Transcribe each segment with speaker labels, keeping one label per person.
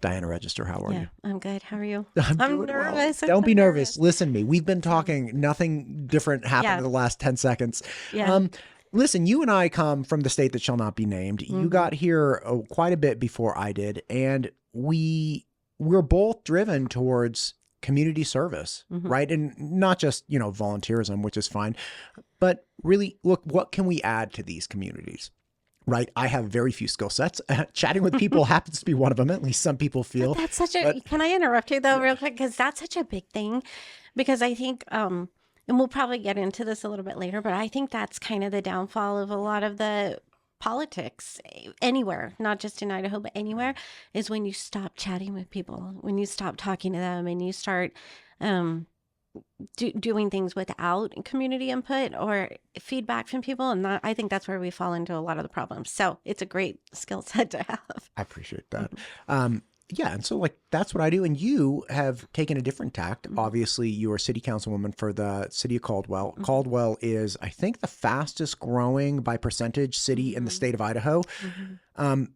Speaker 1: Diana Register, how are
Speaker 2: Yeah,
Speaker 1: you?
Speaker 2: I'm good. How are you?
Speaker 1: I'm
Speaker 2: I'm
Speaker 1: doing well.
Speaker 2: nervous. I'm
Speaker 1: Don't
Speaker 2: so
Speaker 1: be nervous.
Speaker 2: nervous.
Speaker 1: Listen to me. We've been talking. Nothing different happened
Speaker 2: Yeah,
Speaker 1: in the last 10 seconds.
Speaker 2: yeah.
Speaker 1: Um, Listen, you and I come from the state that shall not be named. You
Speaker 2: Hmm.
Speaker 1: got here quite a bit before I did, and we're both driven towards community service,
Speaker 2: Hmm.
Speaker 1: right? And not just, volunteerism, which is fine, but really look, what can we add to these communities? Right. I have very few skill sets. Chatting with people happens to be one of them. At least some people
Speaker 2: But
Speaker 1: feel.
Speaker 2: that's such a,
Speaker 1: But
Speaker 2: can I interrupt you though,
Speaker 1: yeah.
Speaker 2: real quick? Because that's such a big thing. Because I think, and we'll probably get into this a little bit later, but I think that's kind of the downfall of a lot of the politics anywhere, not just in Idaho, but anywhere, is when you stop chatting with people, when you stop talking to them and you start, um, doing things without community input or feedback from people. And I think that's where we fall into a lot of the problems. So it's a great skill set to have.
Speaker 1: I appreciate that.
Speaker 2: Mhm.
Speaker 1: Yeah. And so, like, that's what I do. And you have taken a different tact.
Speaker 2: Mhm.
Speaker 1: Obviously, you are city councilwoman for the city of Caldwell.
Speaker 2: Mhm.
Speaker 1: Caldwell is, I think, the fastest growing by percentage city in the
Speaker 2: Mhm.
Speaker 1: state of Idaho.
Speaker 2: Mhm.
Speaker 1: Um,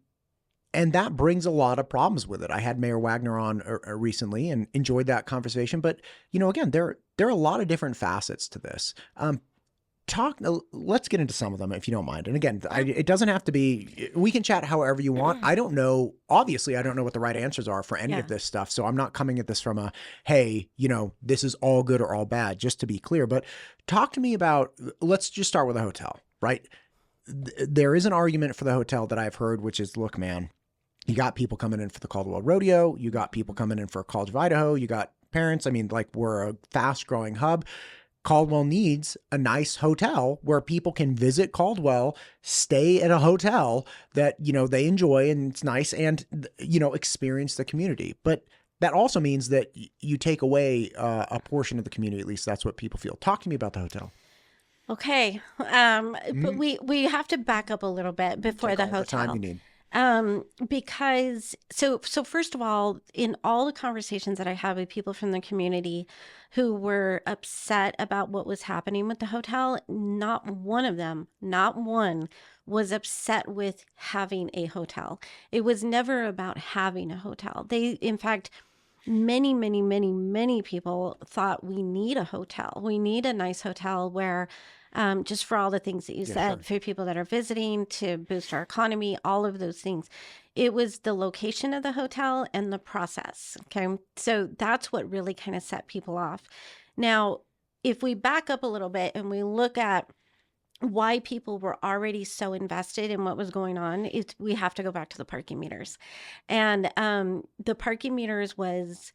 Speaker 1: and that brings a lot of problems with it. I had Mayor Wagner on recently and enjoyed that conversation. But, again, there are a lot of different facets to this. Let's get into some of them if you don't mind. And again, it doesn't have to be, we can chat however you want. I don't know, obviously I don't know what the right answers are for any
Speaker 2: Yeah.
Speaker 1: of this stuff. So I'm not coming at this from hey, this is all good or all bad, just to be clear. But talk to me about, let's just start with a hotel, right? There is an argument for the hotel that I've heard, which is, look, man, you got people coming in for the Caldwell Rodeo. You got people coming in for College of Idaho. You got parents. I mean, like, we're a fast growing hub. Caldwell needs a nice hotel where people can visit Caldwell, stay at a hotel that, they enjoy and it's nice, and, experience the community. But that also means that you take away a portion of the community. At least that's what people feel. Talk to me about the hotel.
Speaker 2: Okay. But we have to back up a little bit before
Speaker 1: Take
Speaker 2: the
Speaker 1: all the time you
Speaker 2: hotel.
Speaker 1: need.
Speaker 2: Because so first of all, in all the conversations that I had with people from the community who were upset about what was happening with the hotel, not one of them, not one was upset with having a hotel. It was never about having a hotel. In fact, many people thought we need a hotel. We need a nice hotel where, just for all the things that you
Speaker 1: Yeah,
Speaker 2: said,
Speaker 1: sure.
Speaker 2: for people that are visiting, to boost our economy, all of those things. It was the location of the hotel and the process. Okay. So that's what really kind of set people off. Now, if we back up a little bit and we look at why people were already so invested in what was going on, we have to go back to the parking meters. And the parking meters was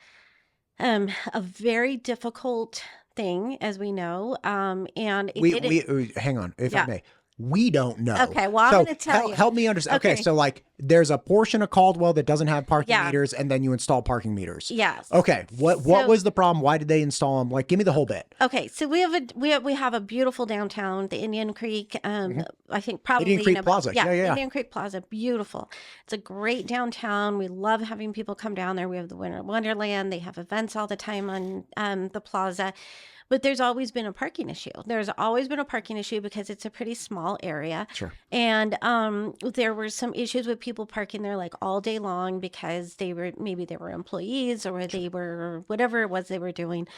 Speaker 2: a very difficult thing, as we know. And it didn't.
Speaker 1: Hang on, if I
Speaker 2: Yeah.
Speaker 1: may. We don't know.
Speaker 2: Okay. Well, I'm
Speaker 1: So
Speaker 2: going to tell you.
Speaker 1: help me understand. Okay,
Speaker 2: Okay.
Speaker 1: so like there's a portion of Caldwell that doesn't have parking
Speaker 2: Yeah.
Speaker 1: meters, and then you install parking meters.
Speaker 2: Yes.
Speaker 1: Okay, what
Speaker 2: So-
Speaker 1: was the problem? Why did they install them? Like, give me the whole bit.
Speaker 2: Okay, so we have a beautiful downtown, the Indian Creek. I think probably
Speaker 1: Indian Creek Plaza. Yeah.
Speaker 2: Indian Creek Plaza, beautiful. It's a great downtown. We love having people come down there. We have the Winter Wonderland. They have events all the time on the plaza. But there's always been a parking issue. There's always been a parking issue because it's a pretty small area.
Speaker 1: Sure.
Speaker 2: And there were some issues with people parking there like all day long because maybe they were employees or they were whatever it was they were doing.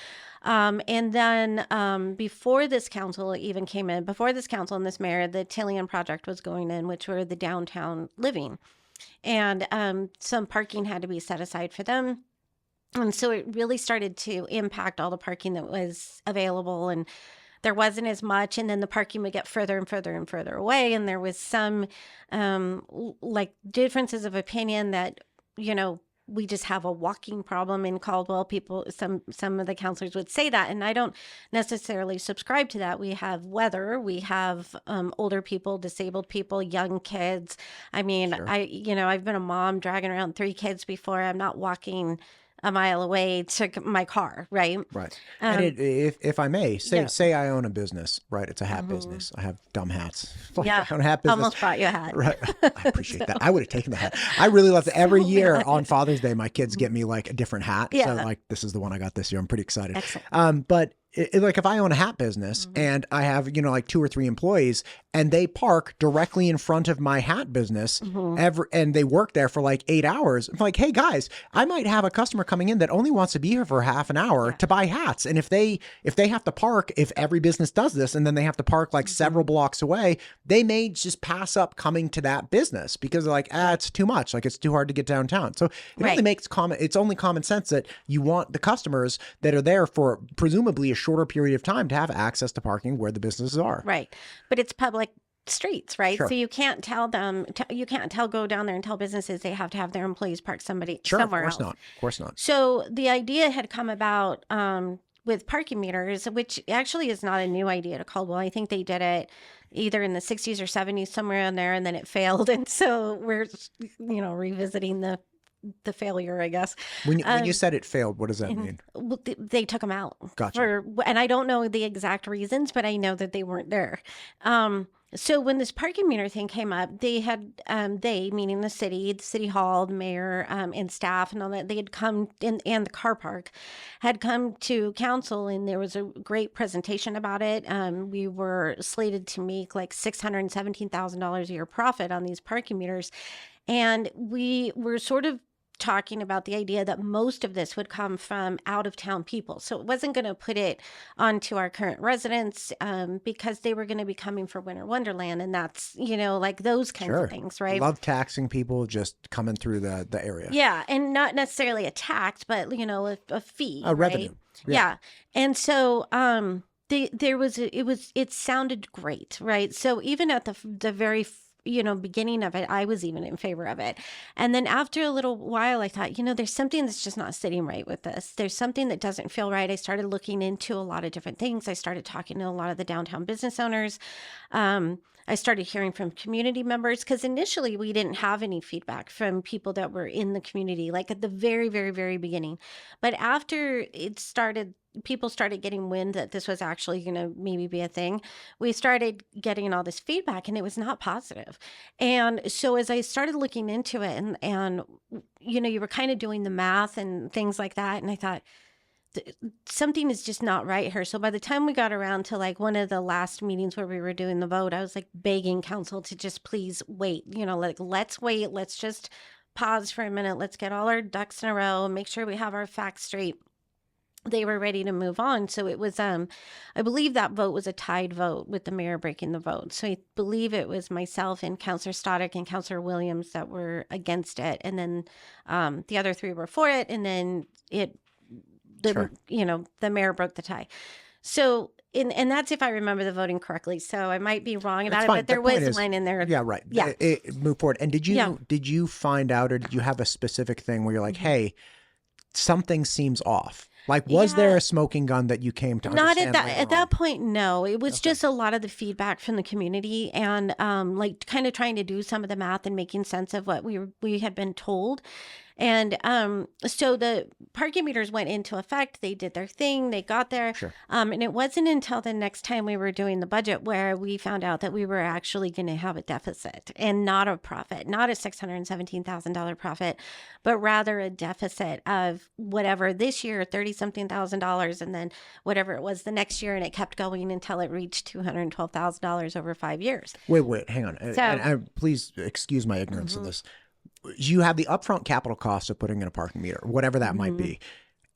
Speaker 2: And then before this council even came in, before this council and this mayor, the Tillian project was going in, which were the downtown living. And some parking had to be set aside for them. And so it really started to impact all the parking that was available, and there wasn't as much. And then the parking would get further and further and further away. And there was some like differences of opinion that, we just have a walking problem in Caldwell. Some of the counselors would say that, and I don't necessarily subscribe to that. We have weather, we have older people, disabled people, young kids. I mean,
Speaker 1: Sure.
Speaker 2: I've been a mom dragging around 3 kids before. I'm not walking a mile away to my car, right?
Speaker 1: Right. And if I may,
Speaker 2: yeah.
Speaker 1: say I own a business, right? It's a hat
Speaker 2: Mhm.
Speaker 1: business. I have dumb hats. Like,
Speaker 2: Yeah.
Speaker 1: I own a hat business.
Speaker 2: Almost brought you a hat.
Speaker 1: Right. I appreciate that. I would have taken the hat. I really love it. Every year on Father's Day, my kids get me like a different hat. So
Speaker 2: Yeah.
Speaker 1: like, this is the one I got this year. I'm pretty excited.
Speaker 2: Excellent.
Speaker 1: But like if I own a hat business and I have, like 2 or 3 employees and they park directly in front of my hat business and they work there for like 8 hours. I'm like, hey guys, I might have a customer coming in that only wants to be here for half an hour to buy hats. And if they have to park, if every business does this and then they have to park like several blocks away, they may just pass up coming to that business because they're like, it's too much. Like it's too hard to get downtown. So it only makes it's only common sense that you want the customers that are there for presumably a shorter period of time to have access to parking where the businesses are.
Speaker 2: Right. But it's public streets, right?
Speaker 1: Sure.
Speaker 2: So you can't tell them, go down there and tell businesses they have to have their employees park somewhere
Speaker 1: Of
Speaker 2: else.
Speaker 1: Of course not.
Speaker 2: So the idea had come about with parking meters, which actually is not a new idea to Caldwell. I think they did it either in the 60s or 70s, somewhere in there, and then it failed. And so we're, revisiting the failure, I guess.
Speaker 1: When you said it failed, what does that mean?
Speaker 2: They took them out.
Speaker 1: Gotcha.
Speaker 2: And I don't know the exact reasons, but I know that they weren't there. So when this parking meter thing came up, they had, meaning the city hall, the mayor, and staff and all that, they had come in, and the car park had come to council, and there was a great presentation about it. We were slated to make like $617,000 a year profit on these parking meters. And we were sort of talking about the idea that most of this would come from out of town people. So it wasn't going to put it onto our current residents because they were going to be coming for Winter Wonderland. And that's, like those kinds of things, right?
Speaker 1: Love taxing people just coming through the area.
Speaker 2: Yeah. And not necessarily a tax, but, a fee.
Speaker 1: A revenue.
Speaker 2: Yeah. And so it sounded great, right? So even at the very beginning of it, I was even in favor of it. And then after a little while, I thought, there's something that's just not sitting right with this. There's something that doesn't feel right. I started looking into a lot of different things. I started talking to a lot of the downtown business owners. I started hearing from community members because initially we didn't have any feedback from people that were in the community, like at the very, very, very beginning. But after it started, people started getting wind that this was actually going to maybe be a thing. We started getting all this feedback and it was not positive. And so as I started looking into it and you were kind of doing the math and things like that. And I thought, something is just not right here. So by the time we got around to like one of the last meetings where we were doing the vote, I was like begging council to just please wait, let's wait. Let's just pause for a minute. Let's get all our ducks in a row and make sure we have our facts straight. They were ready to move on. So it was, I believe that vote was a tied vote with the mayor breaking the vote. So I believe it was myself and Councilor Stoddick and Councilor Williams that were against it. And then the other 3 were for it. And then the mayor broke the tie. So, and that's if I remember the voting correctly. So I might be wrong about it, but there was a line in there.
Speaker 1: Yeah, right.
Speaker 2: Yeah.
Speaker 1: Move forward. And did you find out, or did you have a specific thing where you're like, hey, something seems off? Like, was there a smoking gun that you came to understand?
Speaker 2: Not at that point, no. It was just a lot of the feedback from the community and like kind of trying to do some of the math and making sense of what we had been told. And so the parking meters went into effect. They did their thing. They got there.
Speaker 1: Sure.
Speaker 2: And it wasn't until the next time we were doing the budget where we found out that we were actually going to have a deficit and not a profit, not a $617,000 profit, but rather a deficit of whatever this year, $30-something thousand, and then whatever it was the next year. And it kept going until it reached $212,000 over 5 years.
Speaker 1: Wait, hang on.
Speaker 2: So,
Speaker 1: and please excuse my ignorance of this. You have the upfront capital cost of putting in a parking meter, whatever that might be.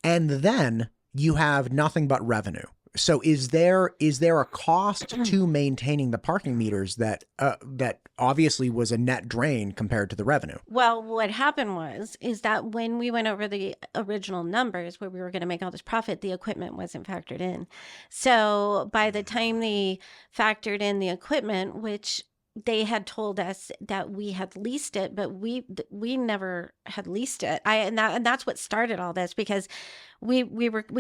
Speaker 1: And then you have nothing but revenue. So is there a cost to maintaining the parking meters that obviously was a net drain compared to the revenue?
Speaker 2: Well, what happened is that when we went over the original numbers where we were going to make all this profit, the equipment wasn't factored in. So by the time they factored in the equipment, which they had told us that we had leased it, but we never had leased it. And that's what started all this, because we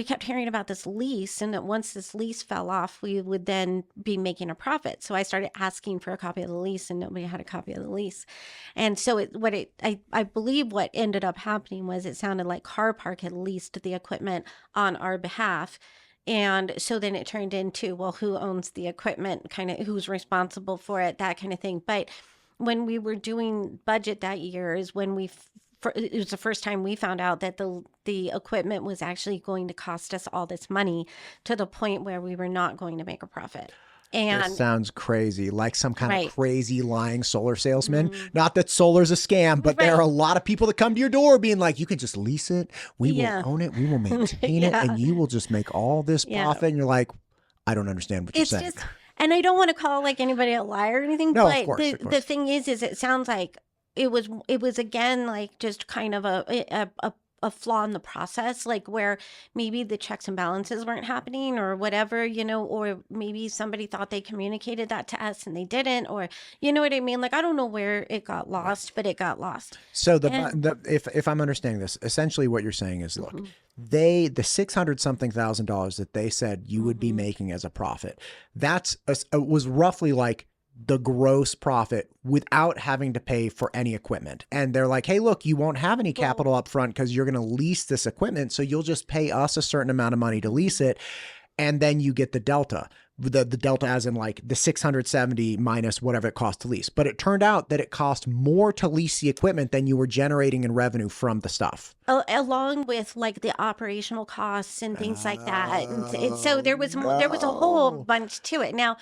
Speaker 2: kept hearing about this lease, and that once this lease fell off, we would then be making a profit. So I started asking for a copy of the lease, and nobody had a copy of the lease. And so I believe what ended up happening was it sounded like Car Park had leased the equipment on our behalf. And so then it turned into, well, who owns the equipment, kind of who's responsible for it, that kind of thing. But when we were doing budget that year is when we it was the first time we found out that the equipment was actually going to cost us all this money, to the point where we were not going to make a profit.
Speaker 1: This
Speaker 2: And
Speaker 1: sounds crazy, like some kind of
Speaker 2: right.
Speaker 1: crazy lying solar salesman. Not that solar's a scam, but there are a lot of people that come to your door being like, you can just lease it. We will own it. We will maintain it. And you will just make all this profit. And you're like, I don't understand what you're saying.
Speaker 2: And I don't want to call like anybody a liar or anything,
Speaker 1: No,
Speaker 2: but
Speaker 1: of course.
Speaker 2: the thing is it sounds like it was again, like just kind of a flaw in the process, like where maybe the checks and balances weren't happening or whatever, or maybe somebody thought they communicated that to us and they didn't, or you know what I mean? Like, I don't know where it got lost, but it got lost.
Speaker 1: So if I'm understanding this, essentially what you're saying is, look, the $600,000 that they said you would be making as a profit, was roughly like the gross profit without having to pay for any equipment. And they're like, hey, look, you won't have any capital up front because you're going to lease this equipment. So you'll just pay us a certain amount of money to lease it. And then you get the delta. The delta as in like the 670 minus whatever it cost to lease. But it turned out that it cost more to lease the equipment than you were generating in revenue from the stuff.
Speaker 2: Along with like the operational costs and things like that. And so there was a whole bunch to it. Now,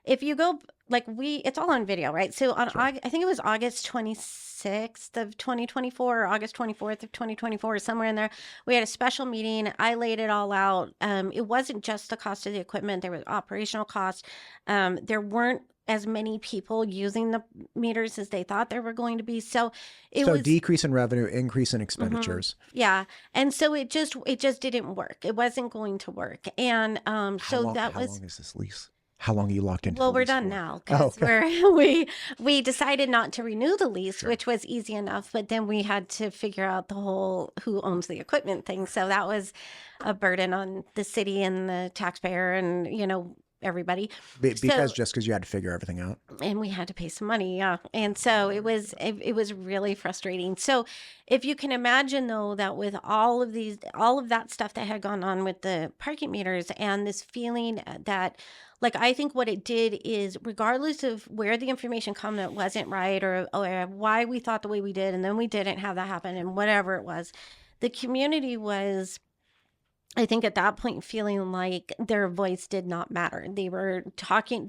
Speaker 2: if you go, like it's all on video, right? So on, I think it was August 26th of 2024 or August 24th of 2024, somewhere in there, we had a special meeting. I laid it all out. It wasn't just the cost of the equipment. There was operational costs. There weren't as many people using the meters as they thought there were going to be. So it was
Speaker 1: decrease in revenue, increase in expenditures.
Speaker 2: Yeah. And so it just didn't work. It wasn't going to work. And
Speaker 1: How long is this lease? How long are you locked into?
Speaker 2: Well, we're done now because we decided not to renew the lease, which was easy enough. But then we had to figure out the whole who owns the equipment thing. So that was a burden on the city and the taxpayer and, everybody.
Speaker 1: Because you had to figure everything out.
Speaker 2: And we had to pay some money. Yeah. And so it was really frustrating. So if you can imagine, though, that with all of that stuff that had gone on with the parking meters and this feeling that, like, I think what it did is, regardless of where the information come that wasn't right or why we thought the way we did, and then we didn't have that happen and whatever it was, the community was, I think at that point, feeling like their voice did not matter. They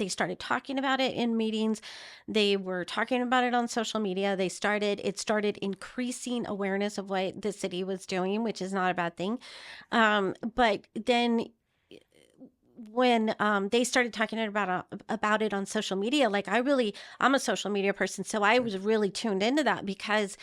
Speaker 2: started talking about it in meetings. They were talking about it on social media. It started increasing awareness of what the city was doing, which is not a bad thing. But then when they started talking about it on social media, like I'm a social media person, so I was really tuned into that because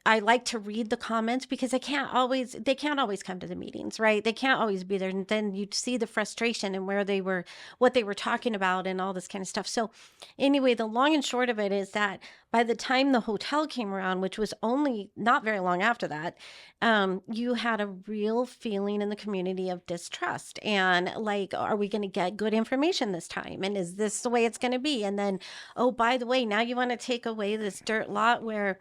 Speaker 2: I like to read the comments because they can't always come to the meetings, right? They can't always be there. And then you'd see the frustration and what they were talking about and all this kind of stuff. So anyway, the long and short of it is that by the time the hotel came around, which was only not very long after that, you had a real feeling in the community of distrust and like, are we going to get good information this time? And is this the way it's going to be? And then, oh, by the way, now you want to take away this dirt lot where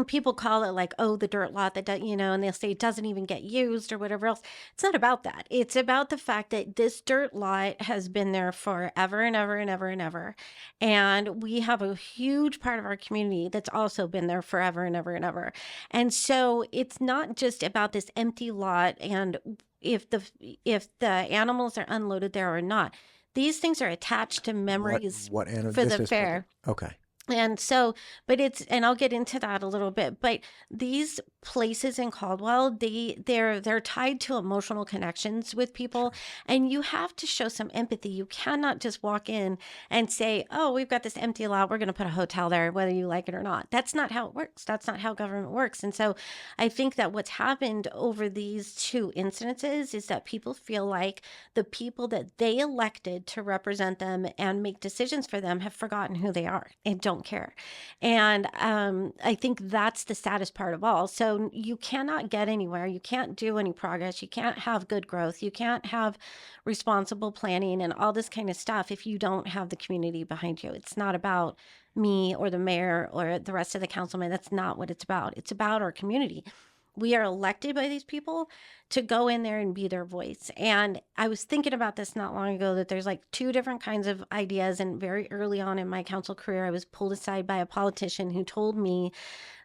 Speaker 2: people call it like, oh, the dirt lot that does, and they'll say it doesn't even get used or whatever else. It's not about that. It's about the fact that this dirt lot has been there forever and ever and ever and ever. And we have a huge part of our community that's also been there forever and ever and ever. And so it's not just about this empty lot and if the animals are unloaded there or not. These things are attached to memories for the fair.
Speaker 1: Okay.
Speaker 2: And so, and I'll get into that a little bit, but these places in Caldwell, they're tied to emotional connections with people, and you have to show some empathy. You cannot just walk in and say, oh, we've got this empty lot, we're going to put a hotel there, whether you like it or not. That's not how it works. That's not how government works. And so I think that what's happened over these two incidences is that people feel like the people that they elected to represent them and make decisions for them have forgotten who they are and don't care. And I think that's the saddest part of all. So you cannot get anywhere. You can't do any progress. You can't have good growth. You can't have responsible planning and all this kind of stuff if you don't have the community behind you. It's not about me or the mayor or the rest of the councilmen. That's not what it's about. It's about our community. We are elected by these people to go in there and be their voice. And I was thinking about this not long ago, that there's like two different kinds of ideas. And very early on in my council career, I was pulled aside by a politician who told me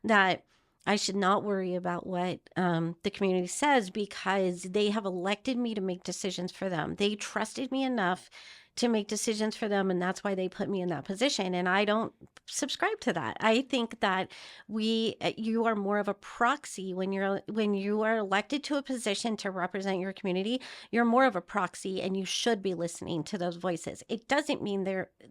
Speaker 2: that I should not worry about what the community says, because they have elected me to make decisions for them. They trusted me enough to make decisions for them, and that's why they put me in that position. And I don't subscribe to that. I think that you are more of a proxy when you are elected to a position to represent your community. You're more of a proxy, and you should be listening to those voices. It doesn't mean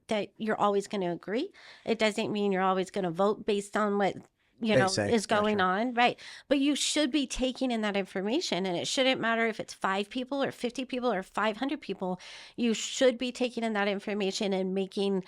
Speaker 2: that you're always going to agree. It doesn't mean you're always going to vote based on what
Speaker 1: They say,
Speaker 2: is
Speaker 1: yeah,
Speaker 2: going
Speaker 1: sure.
Speaker 2: on, right? But you should be taking in that information, and it shouldn't matter if it's 5 people or 50 people or 500 people. You should be taking in that information and making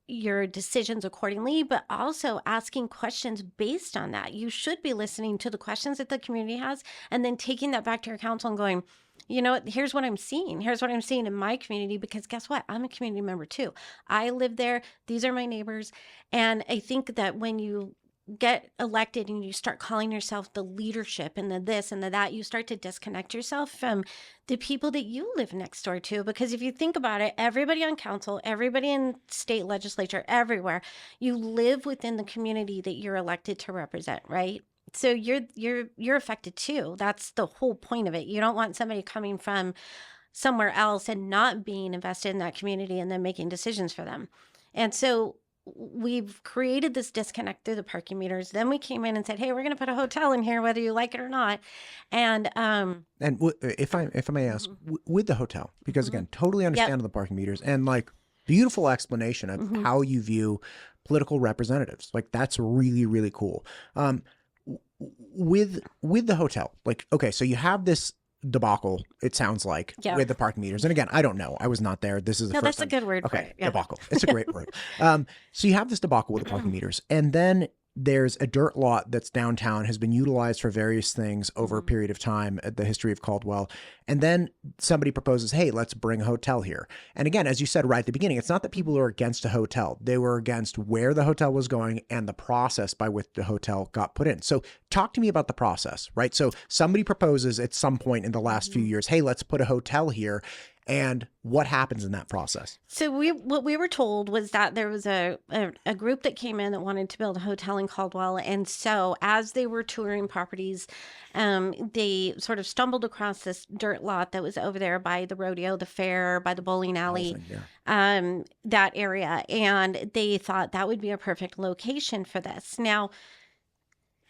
Speaker 2: your decisions accordingly, but also asking questions based on that. You should be listening to the questions that the community has, and then taking that back to your council and going, you know what, here's what I'm seeing. Here's what I'm seeing in my community, because guess what? I'm a community member too. I live there. These are my neighbors. And I think that when you get elected and you start calling yourself the leadership and the this and the that, you start to disconnect yourself from the people that you live next door to. Because if you think about it, everybody on council, everybody in state legislature, everywhere, you live within the community that you're elected to represent, right? So you're affected too. That's the whole point of it. You don't want somebody coming from somewhere else and not being invested in that community and then making decisions for them. And so we've created this disconnect through the parking meters. Then we came in and said, hey, we're going to put a hotel in here, whether you like it or not. And
Speaker 1: if I may ask, with the hotel, because again, totally understand the parking meters, and like beautiful explanation of how you view political representatives. Like that's really, really cool. With the hotel, like, okay, so you have this debacle, it sounds like, with the parking meters. And again, I don't know. I was not there. This is the first
Speaker 2: that's
Speaker 1: time.
Speaker 2: a good word for
Speaker 1: Okay,
Speaker 2: it. Yeah.
Speaker 1: debacle. It's a great word. So you have this debacle with the parking meters, and then there's a dirt lot that's downtown, has been utilized for various things over a period of time at the history of Caldwell. And then somebody proposes, hey, let's bring a hotel here. And again, as you said right at the beginning, it's not that people are against a hotel. They were against where the hotel was going and the process by which the hotel got put in. So talk to me about the process, right? So somebody proposes at some point in the last few years, hey, let's put a hotel here. And what happens in that process?
Speaker 2: So what we were told was that there was a group that came in that wanted to build a hotel in Caldwell. And so as they were touring properties, they sort of stumbled across this dirt lot that was over there by the rodeo, the fair, by the bowling alley, that area. And they thought that would be a perfect location for this. Now,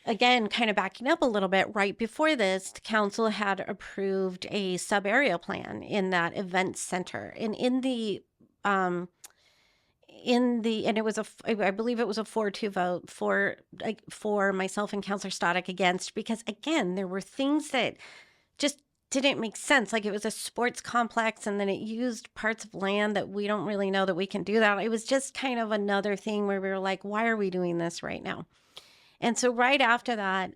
Speaker 2: again, kind of backing up a little bit, right before this, the council had approved a sub-area plan in that event center. And and it was I believe it was a 4-2 vote for myself and Councilor Stoddard against, because again, there were things that just didn't make sense. Like it was a sports complex, and then it used parts of land that we don't really know that we can do that. It was just kind of another thing where we were like, why are we doing this right now? And so right after that,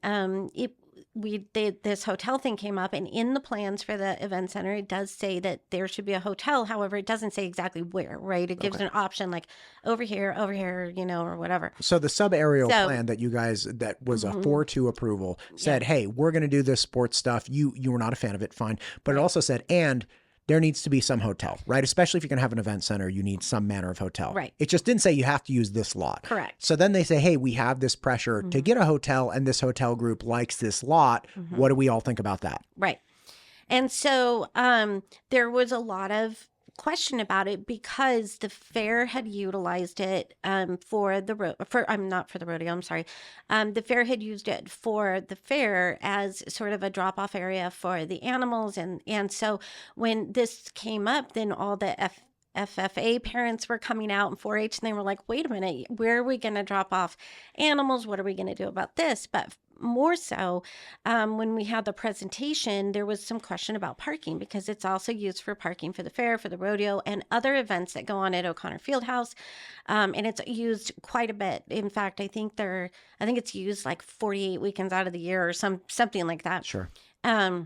Speaker 2: this hotel thing came up, and in the plans for the event center, it does say that there should be a hotel. However, it doesn't say exactly where, right? It gives an option like over here, or whatever.
Speaker 1: So the sub-aerial plan that you guys, that was a 4-2 approval, said, hey, we're going to do this sports stuff. You were not a fan of it, fine. But it also said, and there needs to be some hotel, right? Especially if you're going to have an event center, you need some manner of hotel.
Speaker 2: Right.
Speaker 1: It just didn't say you have to use this lot.
Speaker 2: Correct.
Speaker 1: So then they say, hey, we have this pressure to get a hotel, and this hotel group likes this lot. What do we all think about that?
Speaker 2: Right. And so there was a lot of question about it, because the fair had utilized it the fair had used it for the fair as sort of a drop-off area for the animals, and so when this came up, then all the FFA parents were coming out, and 4-H, and they were like, wait a minute, where are we going to drop off animals? What are we going to do about this? But more so, when we had the presentation, there was some question about parking, because it's also used for parking for the fair, for the rodeo, and other events that go on at O'Connor Fieldhouse. And it's used quite a bit. In fact, I think it's used like 48 weekends out of the year or something like that.
Speaker 1: Sure.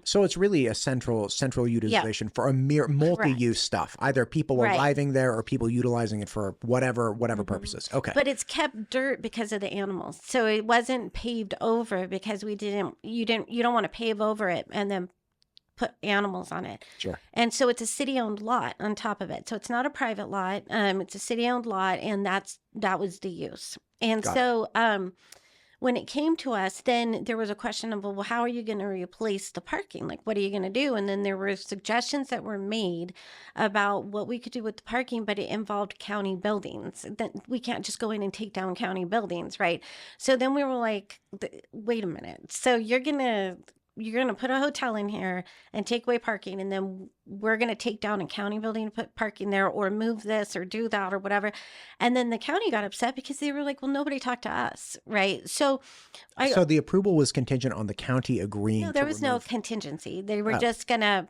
Speaker 1: So it's really a central utilization for a mere multi-use stuff. Either people arriving there or people utilizing it for whatever purposes. Okay.
Speaker 2: But it's kept dirt because of the animals. So it wasn't paved over, because you don't want to pave over it and then put animals on it.
Speaker 1: Sure.
Speaker 2: And so it's a city-owned lot on top of it. So it's not a private lot. It's a city-owned lot, and that was the use. And when it came to us, then there was a question of, well, how are you going to replace the parking? Like, what are you going to do? And then there were suggestions that were made about what we could do with the parking, but it involved county buildings. That we can't just go in and take down county buildings, right? So then we were like, wait a minute. So you're gonna put a hotel in here and take away parking, and then we're gonna take down a county building and put parking there, or move this or do that or whatever. And then the county got upset because they were like, well, nobody talked to us, right? So
Speaker 1: So the approval was contingent on the county agreeing
Speaker 2: no, there
Speaker 1: to
Speaker 2: was no
Speaker 1: remove.
Speaker 2: contingency. They were
Speaker 1: Oh.
Speaker 2: just gonna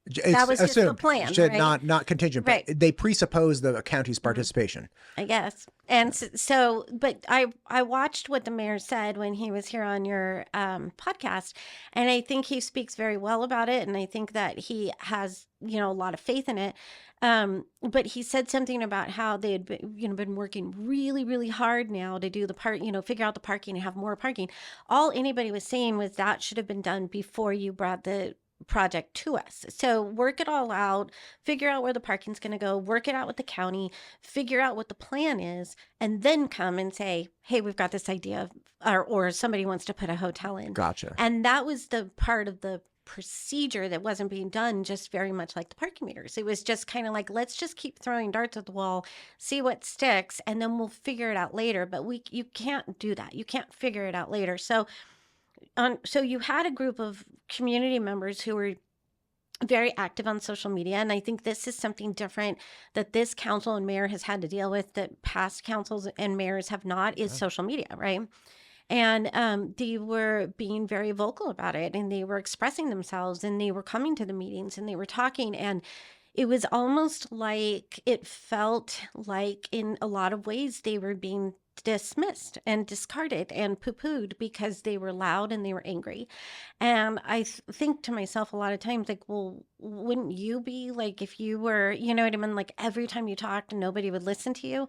Speaker 1: It's
Speaker 2: that was just the
Speaker 1: assumed.
Speaker 2: plan,
Speaker 1: Should
Speaker 2: right?
Speaker 1: not contingent,
Speaker 2: Right.
Speaker 1: but they presuppose the county's participation.
Speaker 2: I guess. And so, but I watched what the mayor said when he was here on your podcast, and I think he speaks very well about it, and I think that he has, a lot of faith in it. But he said something about how they had been working really, really hard now to do the figure out the parking and have more parking. All anybody was saying was that should have been done before you brought the project to us. So work it all out, figure out where the parking's going to go, work it out with the county, figure out what the plan is, and then come and say, hey, we've got this idea, or somebody wants to put a hotel in.
Speaker 1: Gotcha.
Speaker 2: And that was the part of the procedure that wasn't being done, just very much like the parking meters. It was just kind of like, let's just keep throwing darts at the wall, see what sticks, and then we'll figure it out later. But you can't do that. You can't figure it out later. So you had a group of community members who were very active on social media, and I think this is something different that this council and mayor has had to deal with that past councils and mayors have not, is social media, right? And they were being very vocal about it, and they were expressing themselves, and they were coming to the meetings, and they were talking, and it was almost like, it felt like in a lot of ways they were being dismissed and discarded and poo-pooed because they were loud and they were angry. And I think to myself a lot of times, like, well, wouldn't you be like, if you were, you know what I mean, like every time you talked nobody would listen to you?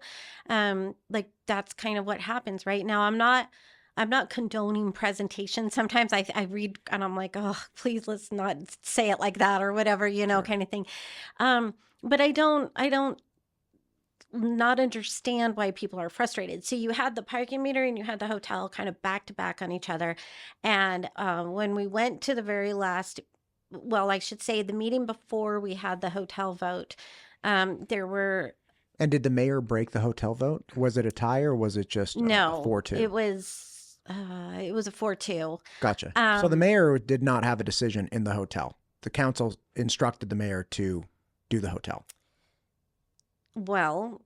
Speaker 2: Like, that's kind of what happens right now. I'm not condoning presentation. Sometimes I read and I'm like, oh, please let's not say it like that or whatever,
Speaker 1: Sure.
Speaker 2: kind of thing. But I don't not understand why people are frustrated. So you had the parking meter and you had the hotel kind of back to back on each other. And when we went to the very last, well, I should say the meeting before we had the hotel vote, there were
Speaker 1: And did the mayor break the hotel vote? Was it a tie or was it just a
Speaker 2: no,
Speaker 1: 4-2?
Speaker 2: it was a 4-2.
Speaker 1: Gotcha. So the mayor did not have a decision in the hotel. The council instructed the mayor to do the hotel.
Speaker 2: Well,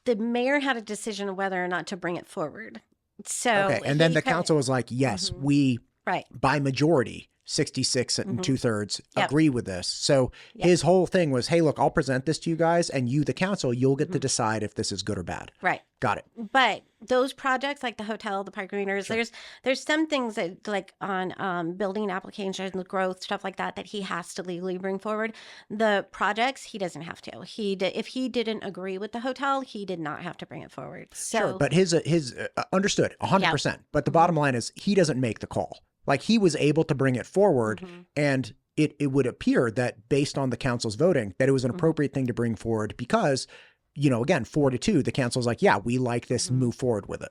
Speaker 2: the mayor had a decision of whether or not to bring it forward. So
Speaker 1: Okay. And then
Speaker 2: he
Speaker 1: the
Speaker 2: kinda-
Speaker 1: council was like, yes,
Speaker 2: Mhm.
Speaker 1: we,
Speaker 2: right.
Speaker 1: by majority, 66 and
Speaker 2: Mhm.
Speaker 1: 2/3,
Speaker 2: Yep.
Speaker 1: agree with this. So
Speaker 2: Yep.
Speaker 1: his whole thing was, hey, look, I'll present this to you guys, and you, the council, you'll get to
Speaker 2: Mhm.
Speaker 1: decide if this is good or bad.
Speaker 2: Right.
Speaker 1: Got it.
Speaker 2: But those projects like the hotel, the park meters,
Speaker 1: Sure.
Speaker 2: there's some things that like on building applications, the growth, stuff like that he has to legally bring forward. The projects, he doesn't have to. If he didn't agree with the hotel, he did not have to bring it forward. So
Speaker 1: Sure. But his understood 100%. But the bottom line is he doesn't make the call. Like, he was able to bring it forward,
Speaker 2: Mhm.
Speaker 1: and it would appear that based on the council's voting, that it was an appropriate thing to bring forward because, again, 4-2, the council's like, yeah, we like this, move forward with it.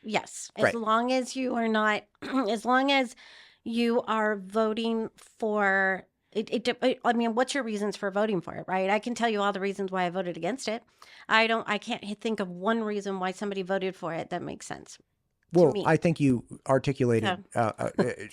Speaker 2: yes, as
Speaker 1: Right.
Speaker 2: long as you are not, as long as you are voting for it, I mean, what's your reasons for voting for it, right? I can tell you all the reasons why I voted against it. I can't think of one reason why somebody voted for it that makes sense.
Speaker 1: Well,
Speaker 2: me.
Speaker 1: I think you articulated,
Speaker 2: know.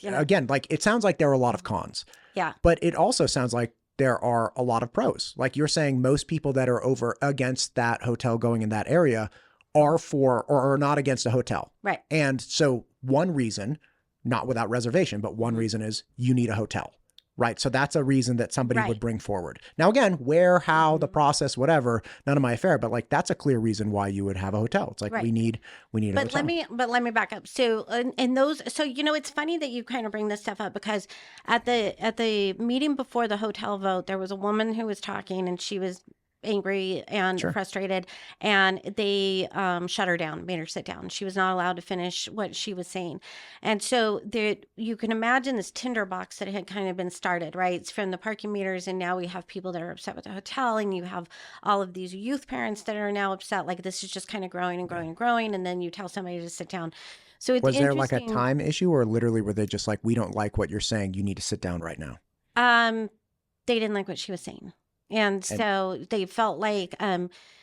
Speaker 1: again, like, it sounds like there are a lot of cons,
Speaker 2: Yeah.
Speaker 1: but it also sounds like there are a lot of pros. Like, you're saying most people that are over against that hotel going in that area are for or are not against a hotel.
Speaker 2: Right.
Speaker 1: And so one reason, not without reservation, but one reason is you need a hotel, right? So that's a reason that somebody
Speaker 2: Right.
Speaker 1: would bring forward. Now, again, where, how, the process, whatever, none of my affair, but like, that's a clear reason why you would have a hotel. It's like,
Speaker 2: Right.
Speaker 1: we need a
Speaker 2: But
Speaker 1: hotel.
Speaker 2: let me back up. So and those, so it's funny that you kind of bring this stuff up because at the meeting before the hotel vote, there was a woman who was talking and she was angry and
Speaker 1: Sure.
Speaker 2: frustrated, and they shut her down, made her sit down. She was not allowed to finish what she was saying. And so there, you can imagine this tinderbox that had kind of been started, right? It's from the parking meters, and now we have people that are upset with the hotel, and you have all of these youth parents that are now upset. Like, this is just kind of growing and growing and growing, and then you tell somebody to sit down. So it's
Speaker 1: Was there like a
Speaker 2: interesting.
Speaker 1: time issue, or literally were they just like, we don't like what you're saying, you need to sit down right now?
Speaker 2: They didn't like what she was saying. And
Speaker 1: And
Speaker 2: so they felt like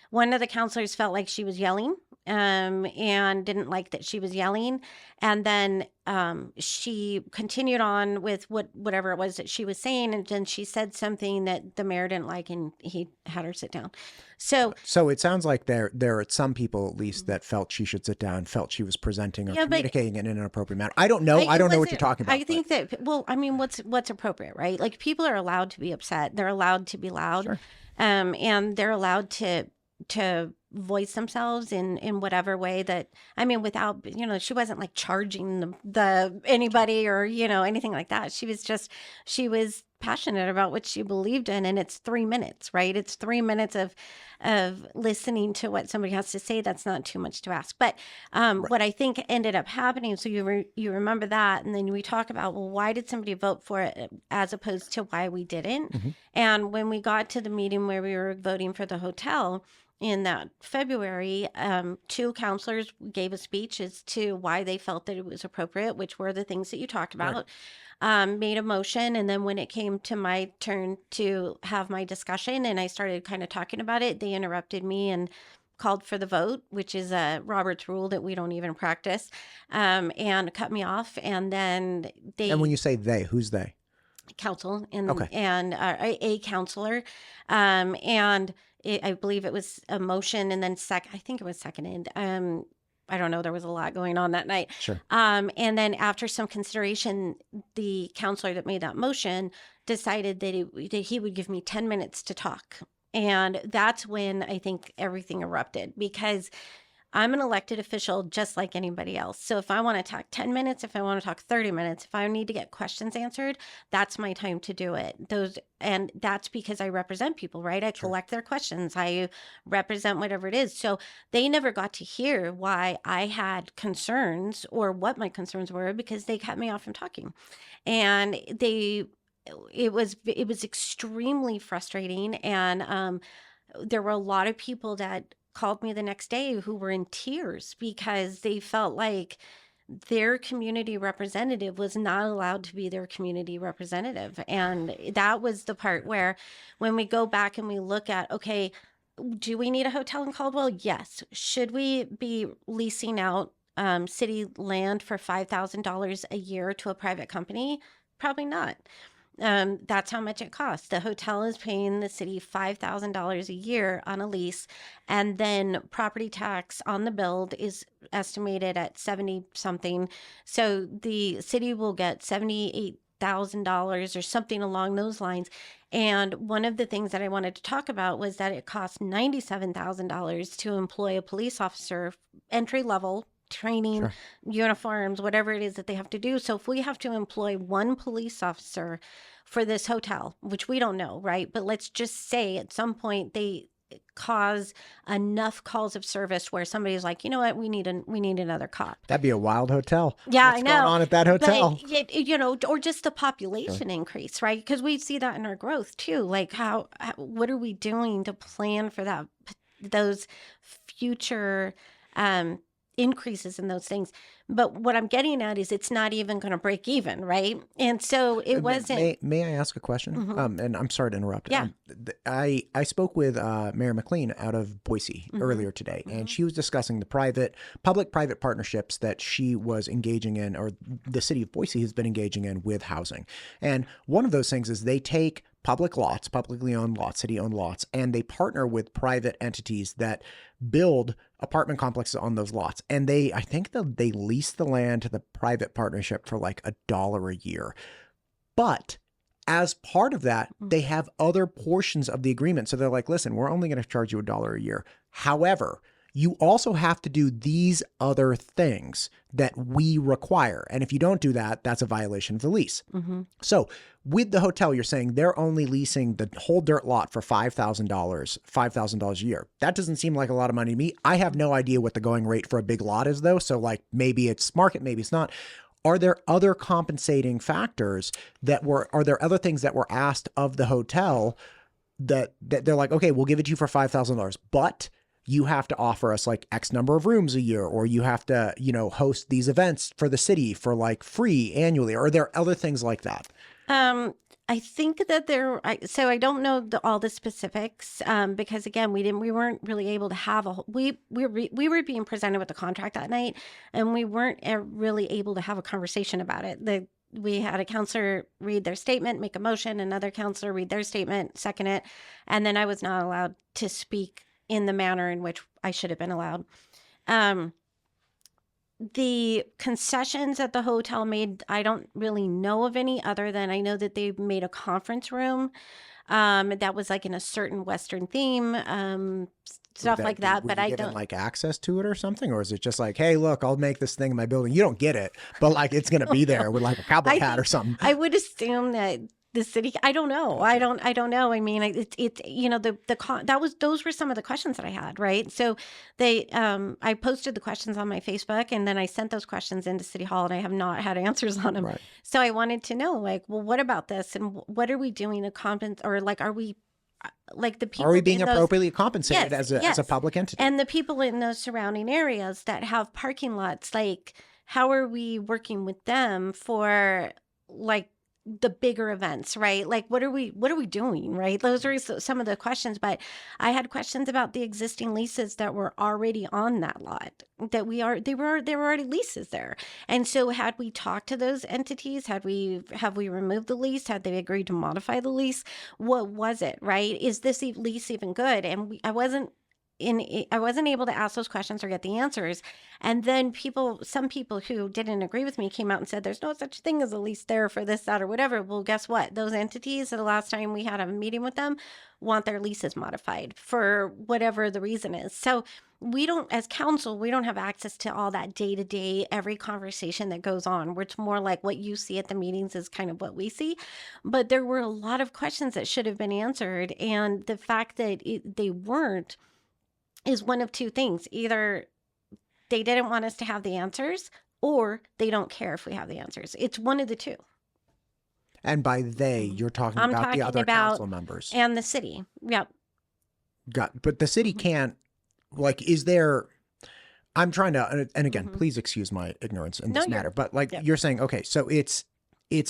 Speaker 2: one of the counselors felt like she was yelling and didn't like that she was yelling. And then she continued on with whatever it was that she was saying. And then she said something that the mayor didn't like, and he had her sit down. So
Speaker 1: it sounds like there are some people at least that felt she should sit down, felt she was presenting or
Speaker 2: yeah, but
Speaker 1: communicating in an appropriate manner. I don't know. I don't know what you're talking about.
Speaker 2: I think that, well, I mean, what's appropriate, right? Like, people are allowed to be upset. They're allowed to be loud.
Speaker 1: Sure.
Speaker 2: And they're allowed to voice themselves in whatever way that, I mean, without, she wasn't like charging the anybody or, anything like that. She was passionate about what she believed in, and it's 3 minutes, right? It's 3 minutes of listening to what somebody has to say. That's not too much to ask. But
Speaker 1: Right.
Speaker 2: what I think ended up happening, so you remember that, and then we talk about, well, why did somebody vote for it as opposed to why we didn't?
Speaker 1: Mm-hmm.
Speaker 2: And when we got to the meeting where we were voting for the hotel in that February, 2 counselors gave a speech as to why they felt that it was appropriate, which were the things that you talked about. Made a motion, and then when it came to my turn to have my discussion and I started kind of talking about it, they interrupted me and called for the vote, which is a Robert's rule that we don't even practice, and cut me off. And then
Speaker 1: And when you say they, who's they?
Speaker 2: counsel and
Speaker 1: Okay.
Speaker 2: a counselor, I believe it was a motion, and then I think it was seconded. I don't know. There was a lot going on that night.
Speaker 1: Sure.
Speaker 2: And then after some consideration, the counselor that made that motion decided that he would give me 10 minutes to talk. And that's when I think everything erupted, because I'm an elected official just like anybody else. So if I want to talk 10 minutes, if I want to talk 30 minutes, if I need to get questions answered, that's my time to do it. And that's because I represent people, right? I collect their questions. I represent whatever it is. So they never got to hear why I had concerns or what my concerns were, because they cut me off from talking. And it was extremely frustrating. And there were a lot of people that called me the next day who were in tears because they felt like their community representative was not allowed to be their community representative. And that was the part where, when we go back and we look at, okay, do we need a hotel in Caldwell? Yes. Should we be leasing out city land for $5,000 a year to a private company? Probably not. That's how much it costs. The hotel is paying the city $5,000 a year on a lease, and then property tax on the build is estimated at 70 something. So the city will get $78,000 or something along those lines. And one of the things that I wanted to talk about was that it costs $97,000 to employ a police officer, entry level, training,
Speaker 1: Sure.
Speaker 2: uniforms, whatever it is that they have to do. So if we have to employ one police officer for this hotel, which we don't know, right? But let's just say at some point they cause enough calls of service where somebody's like, you know what, we need another cop.
Speaker 1: That'd be a wild hotel.
Speaker 2: Yeah,
Speaker 1: What's
Speaker 2: I know.
Speaker 1: going on at that hotel?
Speaker 2: But or just the population increase, right? Because we see that in our growth too. Like, what are we doing to plan for those future increases in those things? But what I'm getting at is it's not even going to break even, right? And so it wasn't.
Speaker 1: May I ask a question?
Speaker 2: Mhm.
Speaker 1: And I'm sorry to interrupt.
Speaker 2: Yeah.
Speaker 1: I spoke with Mayor McLean out of Boise earlier today, and she was discussing the public-private partnerships that she was engaging in, or the city of Boise has been engaging in with housing. And one of those things is they take public lots, publicly owned lots, city-owned lots, and they partner with private entities that build apartment complexes on those lots. And I think they lease the land to the private partnership for like $1 a year. But as part of that, they have other portions of the agreement. So they're like, listen, we're only going to charge you $1 a year. However, you also have to do these other things that we require. And if you don't do that, that's a violation of the lease. So with the hotel, you're saying they're only leasing the whole dirt lot for $5,000 a year. That doesn't seem like a lot of money to me. I have no idea what the going rate for a big lot is, though. So like, maybe it's market, maybe it's not. Are there other compensating factors are there other things that were asked of the hotel that they're like, okay, we'll give it to you for $5,000, but you have to offer us like X number of rooms a year, or you have to, you know, host these events for the city for like free annually? Or are there other things like that?
Speaker 2: I think that so I don't know all the specifics, because again, we weren't really able to have we were being presented with the contract that night, and we weren't really able to have a conversation about it. We had a counselor read their statement, make a motion, another counselor read their statement, second it, and then I was not allowed to speak in the manner in which I should have been allowed. The concessions that the hotel made, I don't really know of any other than I know that they made a conference room that was like in a certain Western theme, stuff like that. But I don't
Speaker 1: like access to it or something, or is it just like, hey, look, I'll make this thing in my building. You don't get it, but like it's gonna be there with like a cowboy hat or something.
Speaker 2: I would assume that the city, I don't know. I don't know. I mean, it's you know, those were some of the questions that I had, right? So I posted the questions on my Facebook, and then I sent those questions into City Hall, and I have not had answers on them.
Speaker 1: Right.
Speaker 2: So I wanted to know, like, well, what about this? And what are we doing to compensate, or like, are we, like the people,
Speaker 1: are we being appropriately compensated as a public entity?
Speaker 2: And the people in those surrounding areas that have parking lots, like, how are we working with them for like the bigger events, right? Like, what are we doing, right? Those are some of the questions. But I had questions about the existing leases that were already on that lot, there were already leases there. And so had we talked to those entities, have we removed the lease? Had they agreed to modify the lease? What was it, right? Is this lease even good? And I wasn't able to ask those questions or get the answers. And then some people who didn't agree with me came out and said, there's no such thing as a lease there for this, that, or whatever. Well, guess what? Those entities, the last time we had a meeting with them, want their leases modified for whatever the reason is. So as council, we don't have access to all that day-to-day, every conversation that goes on, where it's more like what you see at the meetings is kind of what we see. But there were a lot of questions that should have been answered. And the fact that they weren't is one of two things. Either they didn't want us to have the answers, or they don't care if we have the answers. It's one of the two.
Speaker 1: And by they, you're talking about the other council members.
Speaker 2: And the city. Yep.
Speaker 1: But the city can't, like, is there, I'm trying to, and again, please excuse my ignorance in this matter, but like you're saying, okay, so it's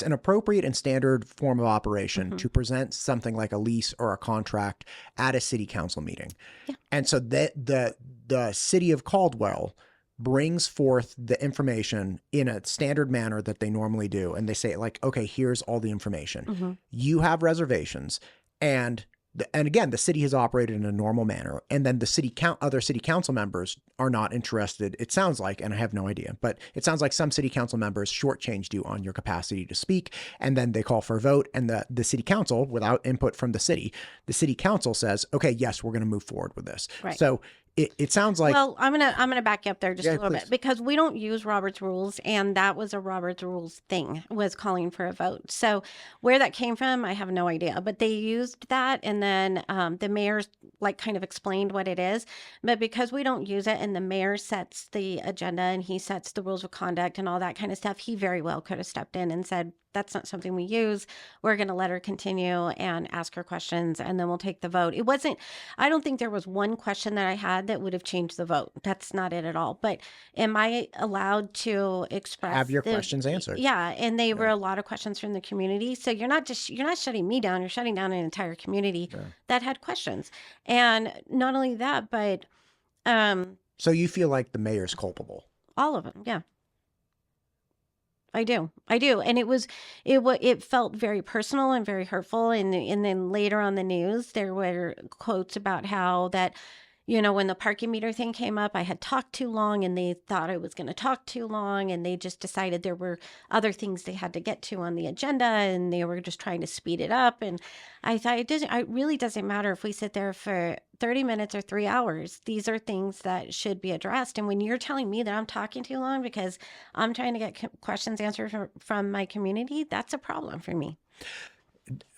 Speaker 1: an appropriate and standard form of operation to present something like a lease or a contract at a city council meeting. Yeah. And so the city of Caldwell brings forth the information in a standard manner that they normally do. And they say like, okay, here's all the information. You have reservations, and again, the city has operated in a normal manner, and then the other city council members are not interested. It sounds like, and I have no idea, but it sounds like some city council members shortchanged you on your capacity to speak, and then they call for a vote, and the city council, without input from the city council says, okay, yes, we're going to move forward with this. Right. So it sounds like,
Speaker 2: well, I'm gonna back you up there just a little bit, because we don't use Robert's rules, and that was a Robert's rules thing, was calling for a vote. So where that came from, I have no idea, but they used that, and then the mayor like kind of explained what it is. But because we don't use it, and the mayor sets the agenda and he sets the rules of conduct and all that kind of stuff, he very well could have stepped in and said, that's not something we use. We're going to let her continue and ask her questions, and then we'll take the vote. I don't think there was one question that I had that would have changed the vote. That's not it at all. But am I allowed to
Speaker 1: have your questions answered?
Speaker 2: Yeah. And they were a lot of questions from the community. So you're not shutting me down. You're shutting down an entire community that had questions. And not only that, but
Speaker 1: so you feel like the mayor's culpable?
Speaker 2: All of them. Yeah. I do. And it felt very personal and very hurtful. And then later on the news, there were quotes about how that, when the parking meter thing came up, I had talked too long, and they thought I was going to talk too long, and they just decided there were other things they had to get to on the agenda, and they were just trying to speed it up. And I thought it really doesn't matter if we sit there for 30 minutes or 3 hours. These are things that should be addressed. And when you're telling me that I'm talking too long because I'm trying to get questions answered from my community, that's a problem for me.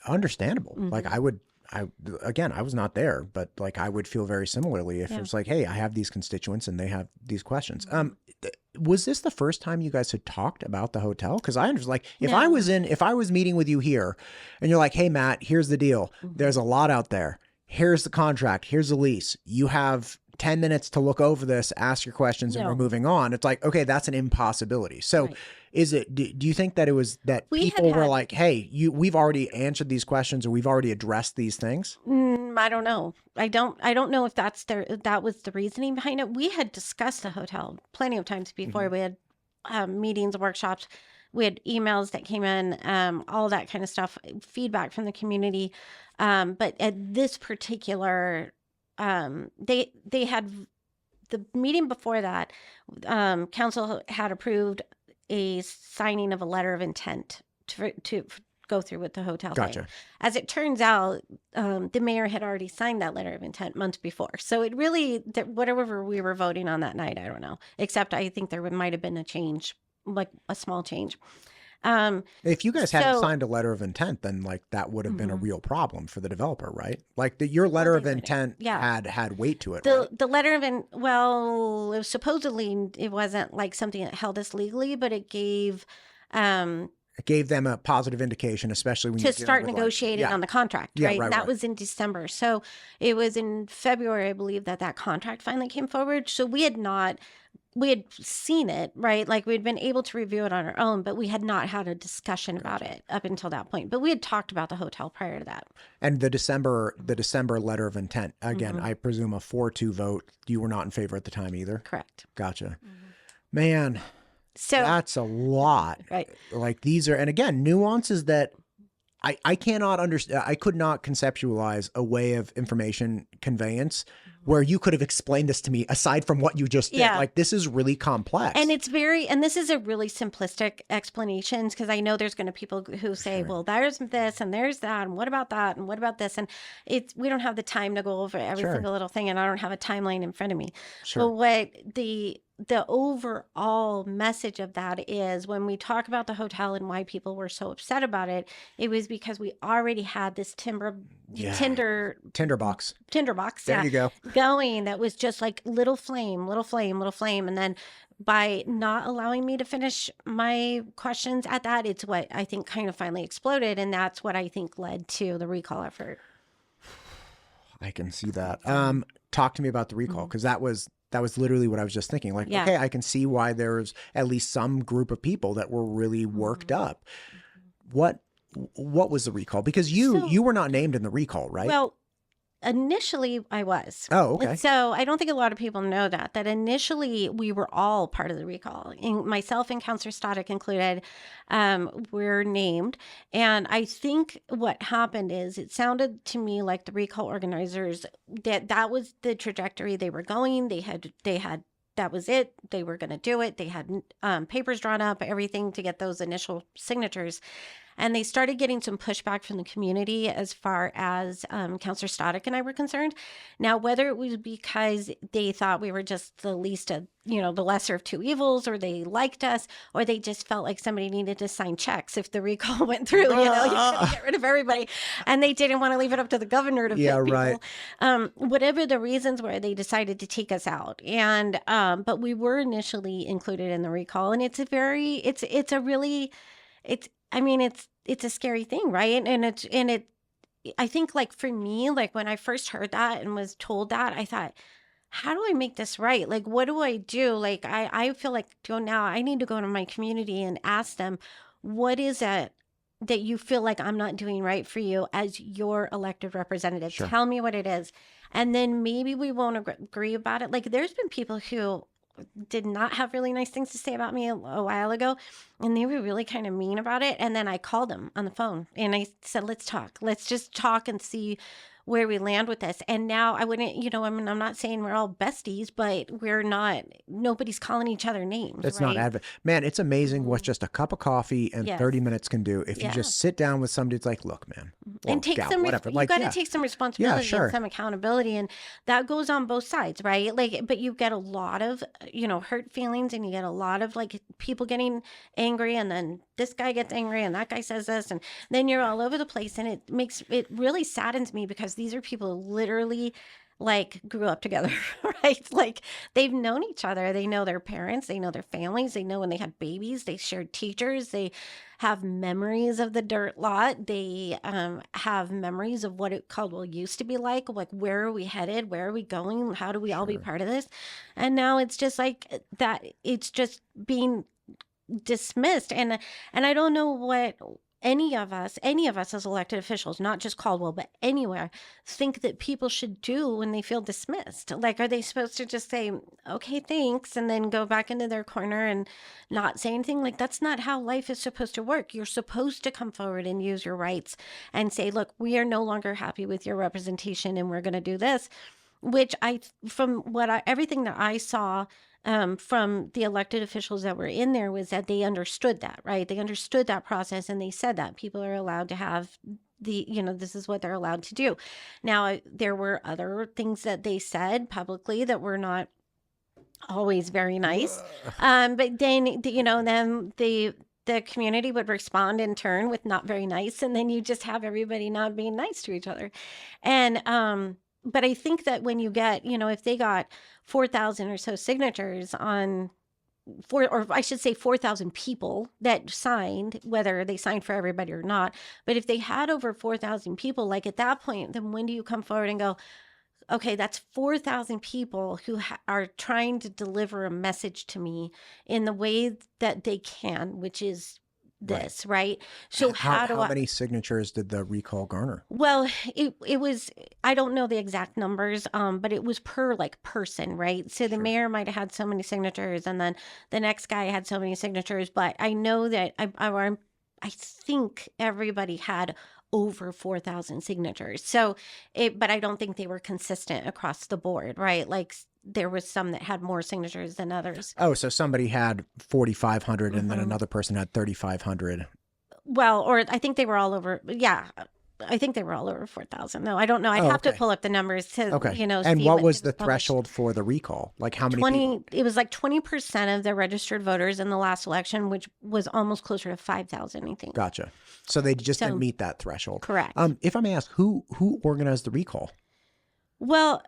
Speaker 1: Understandable. Like I was not there, but like I would feel very similarly if it's like, hey, I have these constituents and they have these questions. Was this the first time you guys had talked about the hotel? Because I understand, like, if I was meeting with you here and you're like, hey, Matt, here's the deal. There's a lot out there. Here's the contract. Here's the lease. You have 10 minutes to look over this, ask your questions, and we're
Speaker 2: No.
Speaker 1: moving on. It's like, okay, that's an impossibility. So
Speaker 2: Right.
Speaker 1: is it, do you think that it was that
Speaker 2: We had
Speaker 1: people were
Speaker 2: had-
Speaker 1: like, hey, we've already answered these questions, or we've already addressed these things?
Speaker 2: I don't know. I don't know if that was the reasoning behind it. We had discussed the hotel plenty of times before. We had meetings, workshops, we had emails that came in, all that kind of stuff, feedback from the community. But at this particular, they had the meeting before that. Council had approved a signing of a letter of intent to go through with the hotel thing.
Speaker 1: Gotcha.
Speaker 2: As it turns out, the mayor had already signed that letter of intent months before. So it really, whatever we were voting on that night, I don't know. Except I think there might have been a change, like a small change.
Speaker 1: If you guys hadn't
Speaker 2: So-
Speaker 1: signed a letter of intent, then like that would have been a real problem for the developer, right? Like your
Speaker 2: Well,
Speaker 1: letter
Speaker 2: they
Speaker 1: of
Speaker 2: wouldn't.
Speaker 1: intent
Speaker 2: Yeah.
Speaker 1: had weight to it,
Speaker 2: The
Speaker 1: right?
Speaker 2: the letter of well, it was supposedly it wasn't like something that held us legally, but it gave
Speaker 1: It gave them a positive indication, especially when
Speaker 2: to
Speaker 1: you're dealing
Speaker 2: start
Speaker 1: with, like,
Speaker 2: negotiating
Speaker 1: yeah.
Speaker 2: on the contract,
Speaker 1: Yeah,
Speaker 2: right?
Speaker 1: right,
Speaker 2: And that
Speaker 1: right.
Speaker 2: was in December. So it was in February, I believe, that contract finally came forward. So we had seen it, right? Like we'd been able to review it on our own, but we had not had a discussion about it up until that point. But we had talked about the hotel prior to that.
Speaker 1: And the December letter of intent, again, I presume a 4-2 vote. You were not in favor at the time either.
Speaker 2: Correct.
Speaker 1: Gotcha. Man,
Speaker 2: So
Speaker 1: that's a lot.
Speaker 2: right.
Speaker 1: Like these are, and again, nuances that I cannot understand. I could not conceptualize a way of information conveyance where you could have explained this to me aside from what you just did.
Speaker 2: Yeah.
Speaker 1: Like this is really complex.
Speaker 2: And and this is a really simplistic explanation because I know there's going to be people who say, well, there's this and there's that. And what about that? And what about this? And we don't have the time to go over every
Speaker 1: Sure.
Speaker 2: single little thing. And I don't have a timeline in front of me.
Speaker 1: Sure.
Speaker 2: But what the overall message of that is when we talk about the hotel and why people were so upset about it, it was because we already had this
Speaker 1: Yeah.
Speaker 2: tinderbox,
Speaker 1: There you go.
Speaker 2: going that was just like little flame, little flame, little flame. And then by not allowing me to finish my questions at that, it's what I think kind of finally exploded. And that's what I think led to the recall effort.
Speaker 1: I can see that. Talk to me about the recall, because that was literally what I was just thinking. Like,
Speaker 2: Yeah.
Speaker 1: okay, I can see why there's at least some group of people that were really worked up. What was the recall? Because you were not named in the recall, right?
Speaker 2: Well, initially I was.
Speaker 1: Oh, okay.
Speaker 2: So I don't think a lot of people know that initially we were all part of the recall. Myself and Counselor Stoddard included, were named. And I think what happened is it sounded to me like the recall organizers, that was the trajectory they were going. They had that was it. They were going to do it. They had papers drawn up, everything to get those initial signatures. And they started getting some pushback from the community as far as Counselor Stoddard and I were concerned. Now, whether it was because they thought we were just the lesser of two evils, or they liked us, or they just felt like somebody needed to sign checks if the recall went through, you couldn't get rid of everybody. And they didn't want to leave it up to the governor to pick people.
Speaker 1: Right.
Speaker 2: Whatever the reasons were, they decided to take us out. And but we were initially included in the recall. And it's a scary thing, right? And I think, like, for me, like when I first heard that and was told that, I thought, how do I make this right? Like, what do I do? Like, I feel like now I need to go to my community and ask them, what is it that you feel like I'm not doing right for you as your elected representative?
Speaker 1: Sure.
Speaker 2: Tell me what it is. And then maybe we won't agree about it. Like, there's been people who did not have really nice things to say about me a while ago, and they were really kind of mean about it. And then I called them on the phone and I said, let's talk. Let's just talk and see where we land with this. And now I wouldn't, I'm not saying we're all besties, but we're not, nobody's calling each other names.
Speaker 1: It's
Speaker 2: right?
Speaker 1: not man, it's amazing what just a cup of coffee and
Speaker 2: Yes.
Speaker 1: 30 minutes can do. If you
Speaker 2: Yeah.
Speaker 1: just sit down with somebody, it's like, look, man,
Speaker 2: And take some,
Speaker 1: whatever.
Speaker 2: you
Speaker 1: Like,
Speaker 2: got to
Speaker 1: yeah.
Speaker 2: take some responsibility
Speaker 1: sure.
Speaker 2: and some accountability, and that goes on both sides, right? Like, but you get a lot of, hurt feelings, and you get a lot of like people getting angry, and then this guy gets angry, and that guy says this, and then you're all over the place, and it really saddens me because these are people who literally like grew up together, right? Like they've known each other. They know their parents, they know their families, they know when they had babies, they shared teachers, they have memories of the dirt lot. They have memories of what Caldwell used to be like where are we headed? Where are we going? How do we all be part of this? And now it's just like that. It's just being dismissed. And I don't know what any of us as elected officials, not just Caldwell, but anywhere, think that people should do when they feel dismissed. Like, are they supposed to just say, okay, thanks, and then go back into their corner and not say anything? Like, that's not how life is supposed to work. You're supposed to come forward and use your rights and say, look, we are no longer happy with your representation and we're going to do this. Which everything that I saw from the elected officials that were in there was that they understood that, right? They understood that process, and they said that people are allowed to have this is what they're allowed to do. Now, there were other things that they said publicly that were not always very nice. But then, then the community would respond in turn with not very nice. And then you just have everybody not being nice to each other. And, but I think that when you get, if they got 4,000 or so signatures on 4,000 people that signed, whether they signed for everybody or not, but if they had over 4,000 people, like at that point, then when do you come forward and go, okay, that's 4,000 people who are trying to deliver a message to me in the way that they can, which is this, right? So how
Speaker 1: many signatures did the recall garner?
Speaker 2: Well, it was, I don't know the exact numbers, but it was per person, right? So the mayor might have had so many signatures, and then the next guy had so many signatures, but I know that I think everybody had over 4,000 signatures. So but I don't think they were consistent across the board, right? Like there was some that had more signatures than others.
Speaker 1: Oh, so somebody had 4,500 and then another person had 3,500.
Speaker 2: Well, or I think they were all over. Yeah. I think they were all over 4,000. No, I don't know. I'd have to pull up the numbers to,
Speaker 1: And
Speaker 2: see
Speaker 1: what was the threshold for the recall? Like how many people?
Speaker 2: It was like 20% of the registered voters in the last election, which was almost closer to 5,000, I think.
Speaker 1: Gotcha. So they just didn't meet that threshold.
Speaker 2: Correct.
Speaker 1: If I may ask, who organized the recall?
Speaker 2: Well,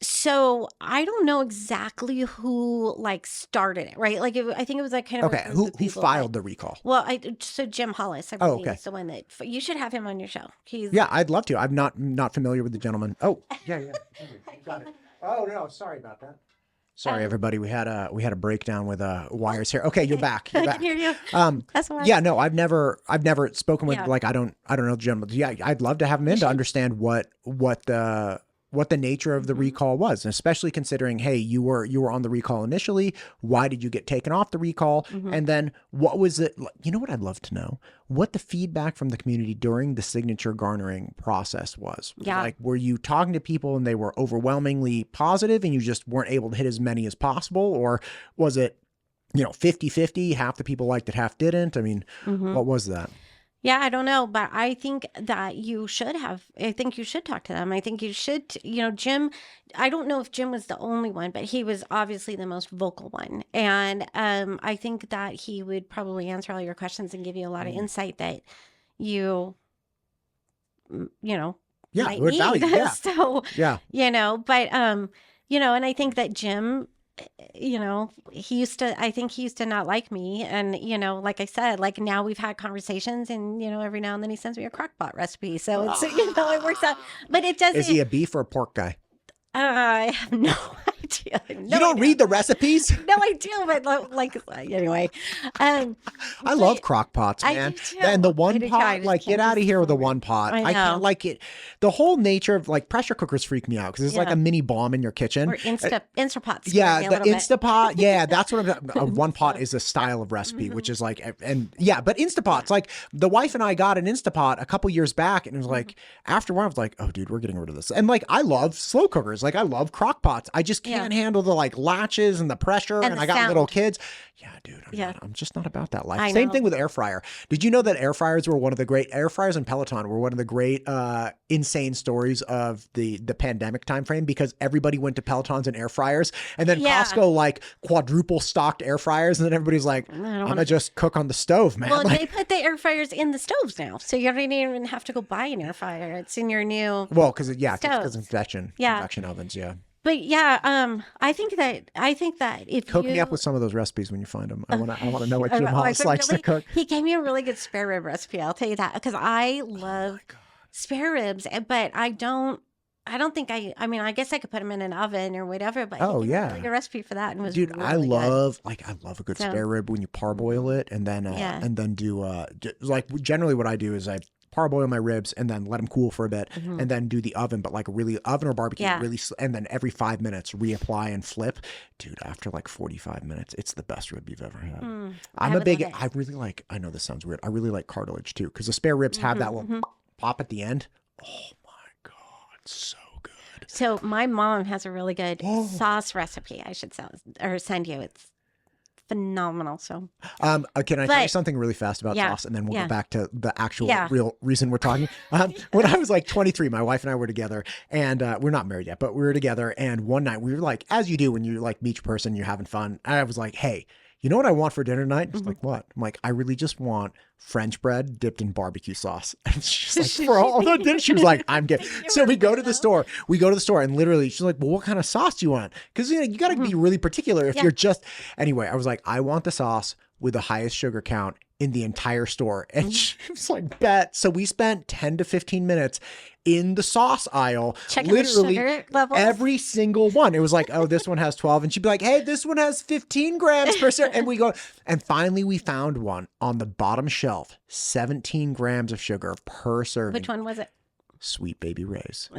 Speaker 2: so I don't know exactly who started it, right? Like I think it was kind of
Speaker 1: who filed the recall?
Speaker 2: Well, so Jim Hollis, I believe, is the one that you should have him on your show.
Speaker 1: I'd love to. I'm not familiar with the gentleman. Oh, yeah. Got it. Oh no, sorry about that. Sorry, everybody. We had a breakdown with wires here. Okay, you're back. You're back.
Speaker 2: I can hear you. That's why.
Speaker 1: Yeah, no, I've never spoken with I don't know the gentleman. Yeah, I'd love to have him in to understand what the nature of the recall was, and especially considering, hey, you were on the recall initially. Why did you get taken off the recall? Mm-hmm. And then what was it? You know what I'd love to know? What the feedback from the community during the signature garnering process was.
Speaker 2: Yeah.
Speaker 1: Like, were you talking to people and they were overwhelmingly positive and you just weren't able to hit as many as possible? Or was it, 50-50, half the people liked it, half didn't? I mean, what was that?
Speaker 2: Yeah, I don't know, but I think that you should talk to them. I think you should, Jim, I don't know if Jim was the only one, but he was obviously the most vocal one. And I think that he would probably answer all your questions and give you a lot of insight that you might
Speaker 1: would
Speaker 2: need.
Speaker 1: value. Yeah.
Speaker 2: So,
Speaker 1: yeah.
Speaker 2: But, and I think that Jim, he used to not like me. And, like I said, now we've had conversations and, every now and then he sends me a crock pot recipe. So it's, it works out, but it doesn't.
Speaker 1: Is he a beef or a pork guy?
Speaker 2: I have no idea.
Speaker 1: You don't read the recipes?
Speaker 2: No, I do, but anyway.
Speaker 1: I love crock pots, man. And the one pot, get out of here with the one pot. I can't like it. The whole nature of pressure cookers freak me out because it's like a mini bomb in your kitchen.
Speaker 2: Or Instapots.
Speaker 1: Yeah, the Instapot. Yeah, that's what one pot is a style of recipe, which is but Instapots. The wife and I got an Instapot a couple years back, and it was after a while, I was like, oh, dude, we're getting rid of this. And I love slow cookers. I love crock pots. I just can't can't handle the like latches and the pressure, and
Speaker 2: the
Speaker 1: I got
Speaker 2: sound.
Speaker 1: little kids. Yeah, dude, I'm just not about that life. Same thing with air fryer. Did you know that air fryers were one of the great air fryers and Peloton were one of the great insane stories of the pandemic time frame, because everybody went to Pelotons and air fryers, and then Costco like quadruple stocked air fryers, and then everybody's like, I'm gonna just cook on the stove, man.
Speaker 2: Well,
Speaker 1: like,
Speaker 2: they put the air fryers in the stoves now, so you don't even have to go buy an air fryer. It's in your new
Speaker 1: because convection ovens,
Speaker 2: But yeah, I think that if
Speaker 1: Cook me up with some of those recipes when you find them. I want to know what Jim Hollis likes to cook.
Speaker 2: He gave me a really good spare rib recipe. I'll tell you that, because I love spare ribs, but I don't think I guess I could put them in an oven or whatever, but he gave me a really good recipe for that, and was
Speaker 1: dude,
Speaker 2: really
Speaker 1: I love a good spare rib when you parboil it, and then do like generally what I do is I parboil my ribs and then let them cool for a bit, and then do the oven, but like really oven or barbecue, and then every 5 minutes reapply and flip. Dude, after like 45 minutes, it's the best rib you've ever had. I really like, I know this sounds weird, I really like cartilage too, because the spare ribs have that little pop at the end. Oh my God, so good.
Speaker 2: So my mom has a really good sauce recipe I should send you. It's phenomenal. So
Speaker 1: can I tell you something really fast about sauce, and then we'll go back to the actual real reason we're talking. When I was like 23, my wife and I were together, and we're not married yet, but we were together, and one night we were like, as you do when you like meet your person, you're having fun. I was like, hey, you know what I want for dinner tonight? She's like, what? I'm like, I really just want French bread dipped in barbecue sauce. And she's like, for all the dinner, she was like, I'm good. So we go to the store. And literally she's like, well, what kind of sauce do you want? Because you got to be really particular if you're just, anyway, I was like, I want the sauce with the highest sugar count in the entire store. And she was like, bet. So we spent 10 to 15 minutes in the sauce aisle,
Speaker 2: checking
Speaker 1: literally
Speaker 2: the sugar levels.
Speaker 1: Every single one. It was like, oh, this one has 12. And she'd be like, hey, this one has 15 grams per serving. And we go, and finally we found one on the bottom shelf, 17 grams of sugar per serving.
Speaker 2: Which one was it?
Speaker 1: Sweet Baby Ray's.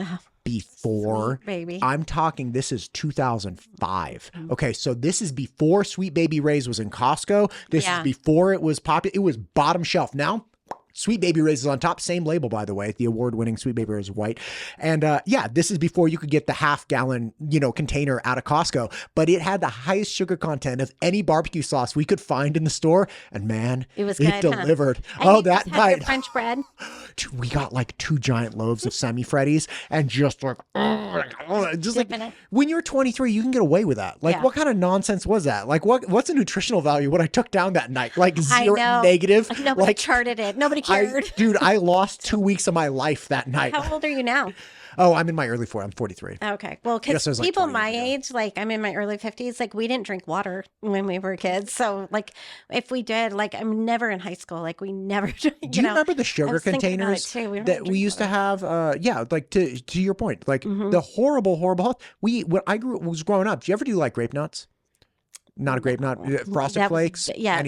Speaker 2: Sweet baby.
Speaker 1: I'm talking, this is 2005. Okay, so this is before Sweet Baby Ray's was in Costco. This is before it was popular. It was bottom shelf. Now, Sweet Baby Ray's is on top. Same label, by the way. The award-winning Sweet Baby Ray's is white. And this is before you could get the half-gallon, container out of Costco. But it had the highest sugar content of any barbecue sauce we could find in the store. And man, it delivered.
Speaker 2: Huh?
Speaker 1: That night,
Speaker 2: French bread.
Speaker 1: We got like 2 giant loaves of semi-Freddies, and just like, when you're 23, you can get away with that. Like, what kind of nonsense was that? Like, what's the nutritional value? What I took down that night, like zero, negative.
Speaker 2: Nobody charted it. Nobody cared.
Speaker 1: Dude, I lost 2 weeks of my life that night.
Speaker 2: How old are you now?
Speaker 1: Oh, I'm in my early 40s. I'm 43.
Speaker 2: Okay. Well, because people my age, like I'm in my early 50s, like we didn't drink water when we were kids. So like if we did, like I'm never in high school, like we never drank.
Speaker 1: Do you remember the sugar containers that we used to have? Like to your point, like the horrible health. When I was growing up, did you ever do like grape nuts? Not a grape nut, Frosted Flakes. How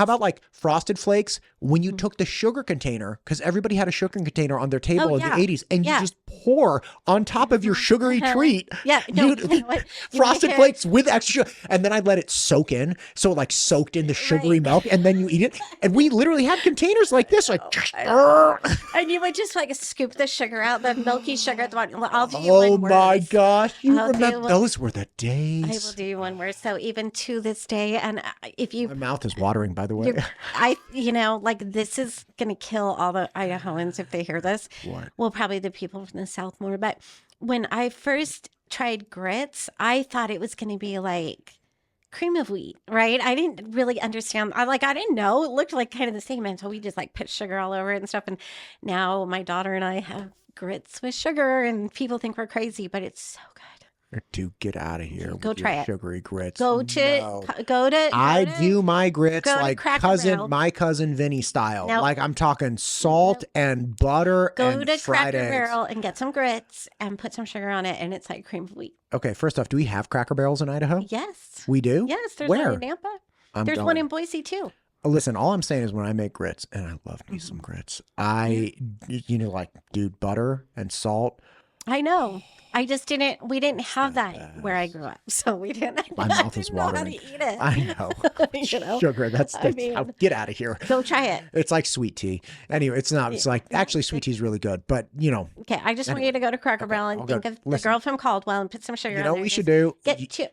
Speaker 1: about like Frosted Flakes? When you took the sugar container, because everybody had a sugar container on their table in the 80s, and you just pour on top of your sugary treat. Frosted Flakes with extra sugar, and then I'd let it soak in, so it like soaked in the sugary milk, and then you eat it. And we literally had containers like this, like.
Speaker 2: And you would just like scoop the sugar out, the milky sugar at the bottom. I'll do you one worse.
Speaker 1: Oh my gosh, you remember those were the days.
Speaker 2: I will do you one worse. So even to this day, and if you,
Speaker 1: my mouth is watering, by the way.
Speaker 2: Like this is gonna kill all the Idahoans if they hear this.
Speaker 1: What?
Speaker 2: Well, probably the people from the South more. But when I first tried grits, I thought it was gonna be like cream of wheat, right? I didn't really understand. I didn't know. It looked like kind of the same until we just like put sugar all over it and stuff. And now my daughter and I have grits with sugar, and people think we're crazy, but it's so good.
Speaker 1: Dude, get out of here.
Speaker 2: Go try it.
Speaker 1: Sugary grits.
Speaker 2: I
Speaker 1: do my grits like my cousin Vinny style. Nope. Like I'm talking salt and butter and fried eggs. Go to Cracker
Speaker 2: Barrel and get some grits and put some sugar on it, and it's like cream of wheat.
Speaker 1: Okay, first off, do we have Cracker Barrels in Idaho?
Speaker 2: Yes.
Speaker 1: We do?
Speaker 2: Yes, there's
Speaker 1: Where?
Speaker 2: one in Nampa. There's one in Boise too.
Speaker 1: Listen, all I'm saying is when I make grits, and I love me some grits, dude, butter and salt.
Speaker 2: I know. I just didn't. We didn't have that where I grew up, so we didn't.
Speaker 1: My
Speaker 2: I
Speaker 1: mouth is
Speaker 2: didn't know how to
Speaker 1: watering.
Speaker 2: eat it.
Speaker 1: I know.
Speaker 2: You know?
Speaker 1: Sugar. That's
Speaker 2: I mean,
Speaker 1: get out of here.
Speaker 2: go try it.
Speaker 1: It's like sweet tea. Anyway, it's not. It's like actually sweet tea is really good, but you know.
Speaker 2: Okay, I just want you to go to Cracker Barrel and think of the girl from Caldwell and put some sugar.
Speaker 1: You know
Speaker 2: on
Speaker 1: what
Speaker 2: there.
Speaker 1: we should do?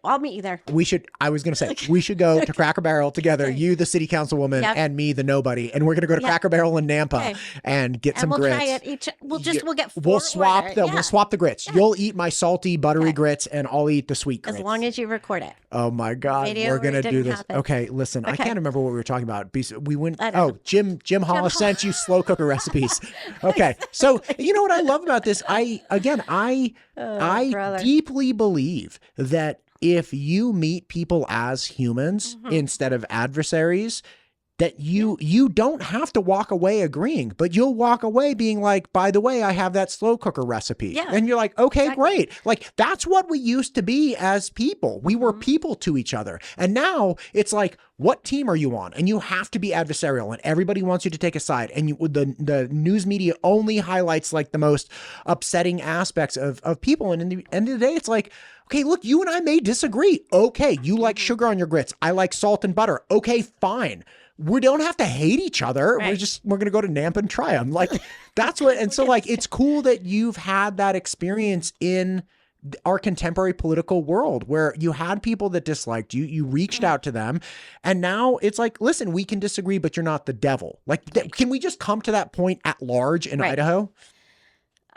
Speaker 2: I'll meet you there.
Speaker 1: We should. I was gonna say we should go to Cracker Barrel together. You, the city councilwoman, and me, the nobody, and we're gonna go to Cracker Barrel in Nampa and get some
Speaker 2: we'll
Speaker 1: grits.
Speaker 2: Try it we'll get.
Speaker 1: We'll swap them. We'll swap the grits. You'll eat my salty, buttery grits, and I'll eat the sweet grits.
Speaker 2: As long as you record it.
Speaker 1: Oh my God, we're gonna do this.
Speaker 2: Happen.
Speaker 1: Okay, listen, I can't remember what we were talking about. We went. Oh, Jim Hollis sent you slow cooker recipes. Okay, so you know what I love about this? I deeply believe that if you meet people as humans instead of adversaries, that you don't have to walk away agreeing, but you'll walk away being like, by the way, I have that slow cooker recipe.
Speaker 2: Yeah.
Speaker 1: And you're like, okay, great. Like that's what we used to be as people. We were people to each other. And now it's like, what team are you on? And you have to be adversarial and everybody wants you to take a side. And the news media only highlights like the most upsetting aspects of people. And in the end of the day, it's like, okay, look, you and I may disagree. Okay, you like sugar on your grits. I like salt and butter. Okay, fine. We don't have to hate each other.
Speaker 2: Right.
Speaker 1: We're going to go to Nampa and try them. Like that's what, and so like, it's cool that you've had that experience in our contemporary political world where you had people that disliked you, you reached out to them, and now it's like, listen, we can disagree, but you're not the devil. Like, can we just come to that point at large in Idaho?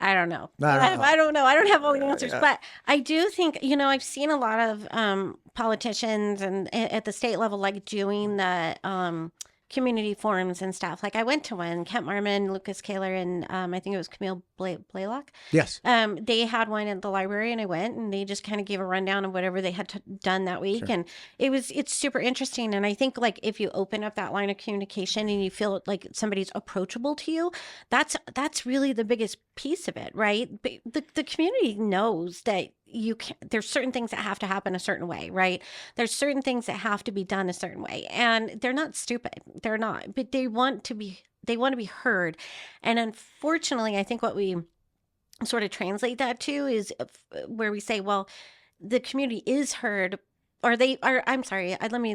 Speaker 2: I don't know. I don't know. I don't have all the answers, but I do think, I've seen a lot of politicians and at the state level, like doing the community forums and stuff. Like I went to one, Kent Marmon, Lucas Kaler, and I think it was Camille Blaylock.
Speaker 1: Yes.
Speaker 2: They had one at the library and I went and they just kind of gave a rundown of whatever they had done that week. Sure. And it's super interesting. And I think like if you open up that line of communication and you feel like somebody's approachable to you, that's really the biggest piece of it, right? But the community knows that there's certain things that have to happen a certain way, right? There's certain things that have to be done a certain way, and they're not stupid. They're not, but they want to be heard. And unfortunately, I think what we sort of translate that to is where we say, well, the community is heard, or they are, I'm sorry, let me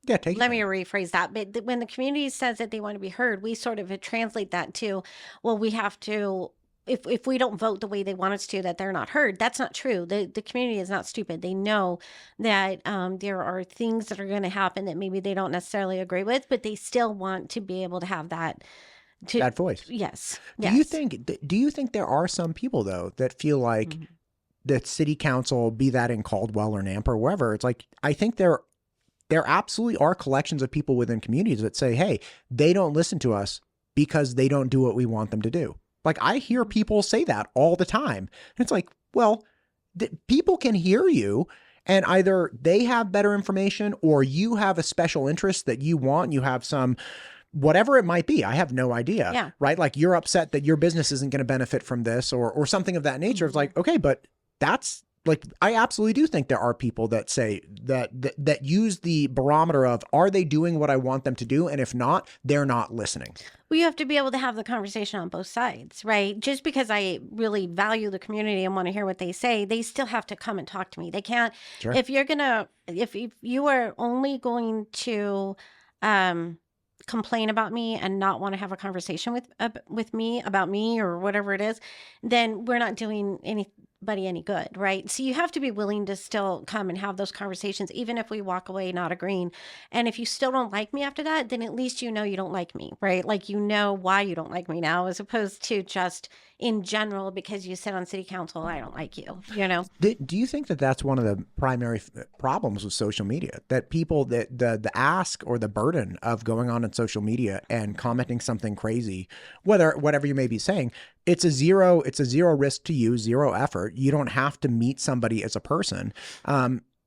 Speaker 2: rephrase that. But when the community says that they want to be heard, we sort of translate that to, well, we have to, if we don't vote the way they want us to, that they're not heard. That's not true. The community is not stupid. They know that there are things that are going to happen that maybe they don't necessarily agree with, but they still want to be able to have that
Speaker 1: voice.
Speaker 2: Yes.
Speaker 1: Do you think there are some people though that feel like the city council, be that in Caldwell or Nampa or wherever, it's like, I think there absolutely are collections of people within communities that say, hey, they don't listen to us because they don't do what we want them to do. Like I hear people say that all the time. And it's like, well, people can hear you and either they have better information or you have a special interest that you want. You have some, whatever it might be. I have no idea, right? Like you're upset that your business isn't going to benefit from this or something of that nature. It's like, okay, but that's like, I absolutely do think there are people that say that use the barometer of, are they doing what I want them to do? And if not, they're not listening.
Speaker 2: Well, you have to be able to have the conversation on both sides, right? Just because I really value the community and want to hear what they say, they still have to come and talk to me. They can't, if you are only going to, complain about me and not want to have a conversation with me about me or whatever it is, then we're not doing anybody any good, right? So you have to be willing to still come and have those conversations, even if we walk away not agreeing. And if you still don't like me after that, then at least you know you don't like me, right? Like you know why you don't like me now, as opposed to just in general, because you sit on city council, I don't like you,
Speaker 1: Do you think that that's one of the primary problems with social media? That people, that the ask or the burden of going on in social media and commenting something crazy, whatever you may be saying, it's a zero risk to you, zero effort. You don't have to meet somebody as a person.